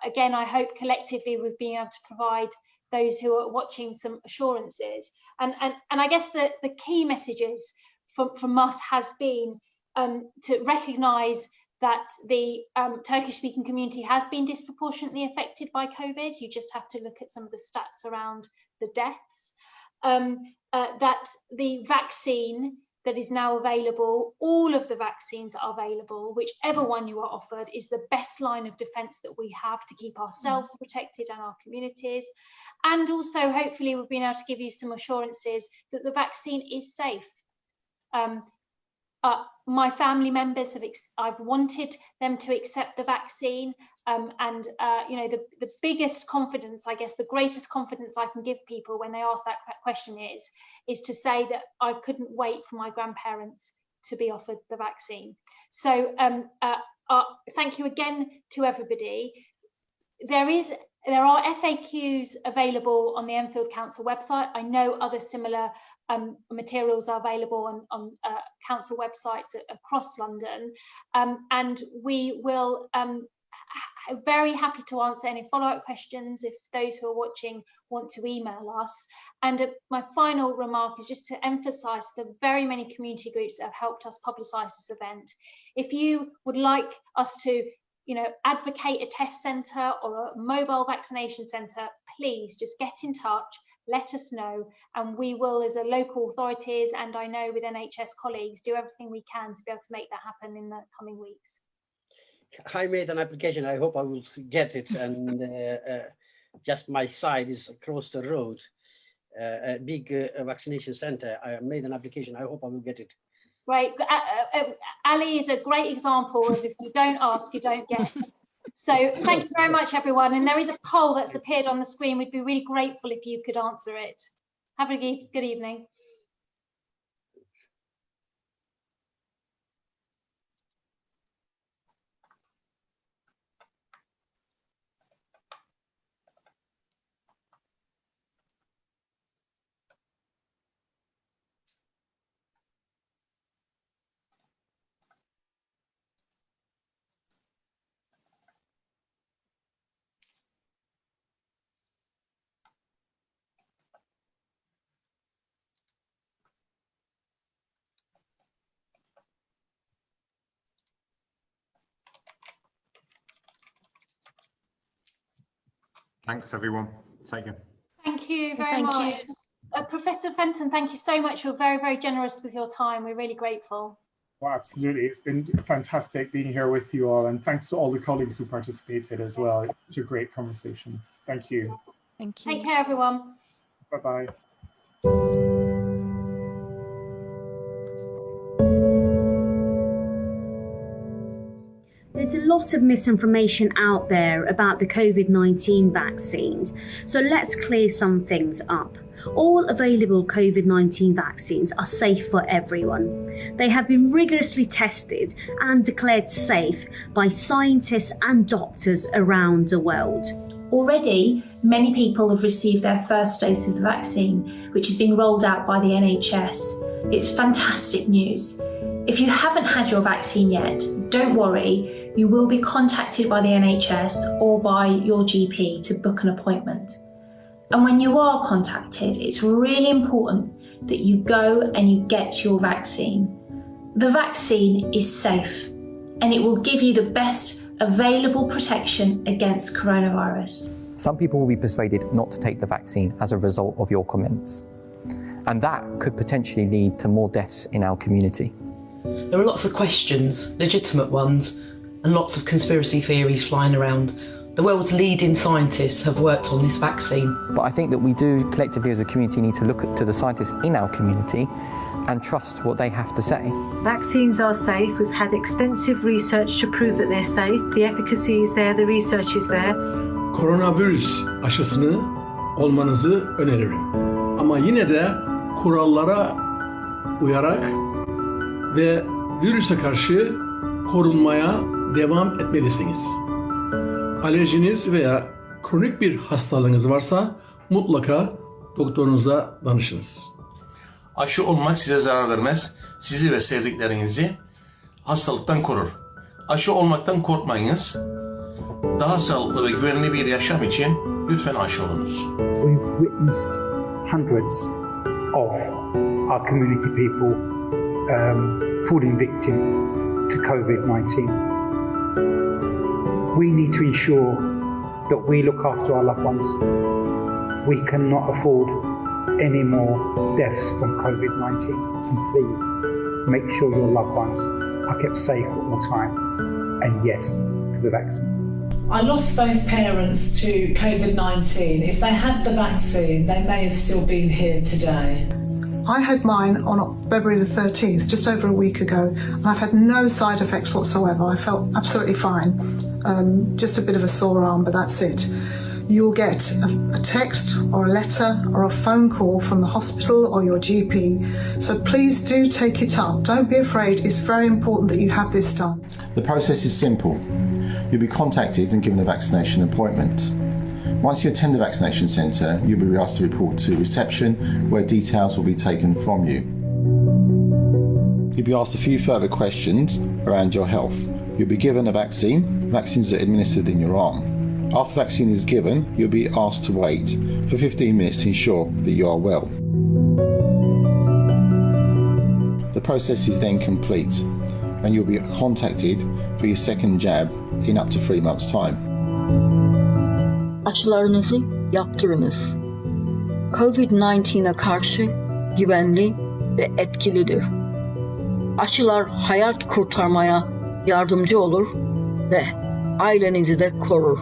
Again, I hope collectively we've been able to provide those who are watching some assurances. And I guess the key messages from us has been to recognise that the Turkish-speaking community has been disproportionately affected by COVID. You just have to look at some of the stats around the deaths. That the vaccine that is now available, all of the vaccines that are available, whichever one you are offered, is the best line of defence that we have to keep ourselves protected and our communities. And also, hopefully, we've been able to give you some assurances that the vaccine is safe. My family members I've wanted them to accept the vaccine, the biggest confidence, I guess the greatest confidence I can give people when they ask that question is to say that I couldn't wait for my grandparents to be offered the vaccine. So thank you again to everybody. There are FAQs available on the Enfield Council website. I know other similar materials are available on council websites across London, and we will very happy to answer any follow-up questions if those who are watching want to email us. And my final remark is just to emphasise the very many community groups that have helped us publicise this event. If you would like us to advocate a test centre or a mobile vaccination centre, please just get in touch, let us know, and we will, as a local authorities, and I know with NHS colleagues, do everything we can to be able to make that happen in the coming weeks. I made an application. I hope I will get it. And just my side is across the road, a big vaccination center. I made an application. I hope I will get it. Great. Ali is a great example of if you don't ask, you don't get. So thank you very much, everyone. And there is a poll that's appeared on the screen. We'd be really grateful if you could answer it. Have a good evening. Thanks, everyone. Take care. Thank you very much. Professor Fenton, thank you so much. You're very, very generous with your time. We're really grateful. Well, absolutely. It's been fantastic being here with you all. And thanks to all the colleagues who participated as well. It's a great conversation. Thank you. Thank you. Take care, everyone. Bye-bye. There's a lot of misinformation out there about the COVID-19 vaccines, so let's clear some things up. All available COVID-19 vaccines are safe for everyone. They have been rigorously tested and declared safe by scientists and doctors around the world. Already, many people have received their first dose of the vaccine, which is being rolled out by the NHS. It's fantastic news. If you haven't had your vaccine yet, don't worry, you will be contacted by the NHS or by your GP to book an appointment. And when you are contacted, it's really important that you go and you get your vaccine. The vaccine is safe and it will give you the best available protection against coronavirus. Some people will be persuaded not to take the vaccine as a result of your comments. And that could potentially lead to more deaths in our community. There are lots of questions, legitimate ones, and lots of conspiracy theories flying around. The world's leading scientists have worked on this vaccine. But I think that we do collectively as a community need to look to the scientists in our community and trust what they have to say. Vaccines are safe. We've had extensive research to prove that they're safe. The efficacy is there, the research is there. Koronavirüs aşısını olmanızı öneririm. Ama yine de kurallara uyarak ve virüse karşı korunmaya devam etmelisiniz. Alerjiniz veya kronik bir hastalığınız varsa mutlaka doktorunuza danışınız. Aşı olmak size zarar vermez. Sizi ve sevdiklerinizi hastalıktan korur. Aşı olmaktan korkmayınız. Daha sağlıklı ve güvenli bir yaşam için lütfen aşı olunuz. We've witnessed hundreds of our community people falling victim to COVID-19. We need to ensure that we look after our loved ones. We cannot afford any more deaths from COVID-19. And please make sure your loved ones are kept safe at all time. And yes, to the vaccine. I lost both parents to COVID-19. If they had the vaccine, they may have still been here today. I had mine on February the 13th, just over a week ago, and I've had no side effects whatsoever. I felt absolutely fine. Just a bit of a sore arm, but that's it. You'll get a text or a letter or a phone call from the hospital or your GP. So please do take it up. Don't be afraid. It's very important that you have this done. The process is simple. You'll be contacted and given a vaccination appointment. Once you attend the vaccination centre, you'll be asked to report to reception, where details will be taken from you. You'll be asked a few further questions around your health. You'll be given a vaccine. Vaccines are administered in your arm. After the vaccine is given, you'll be asked to wait for 15 minutes to ensure that you are well. The process is then complete, and you'll be contacted for your second jab in up to 3 months' time. Aşılarınızı yaptırınız. COVID-19'e karşı güvenli ve etkilidir. Aşılar hayat kurtarmaya yardımcı olur ve ailenizi de korur.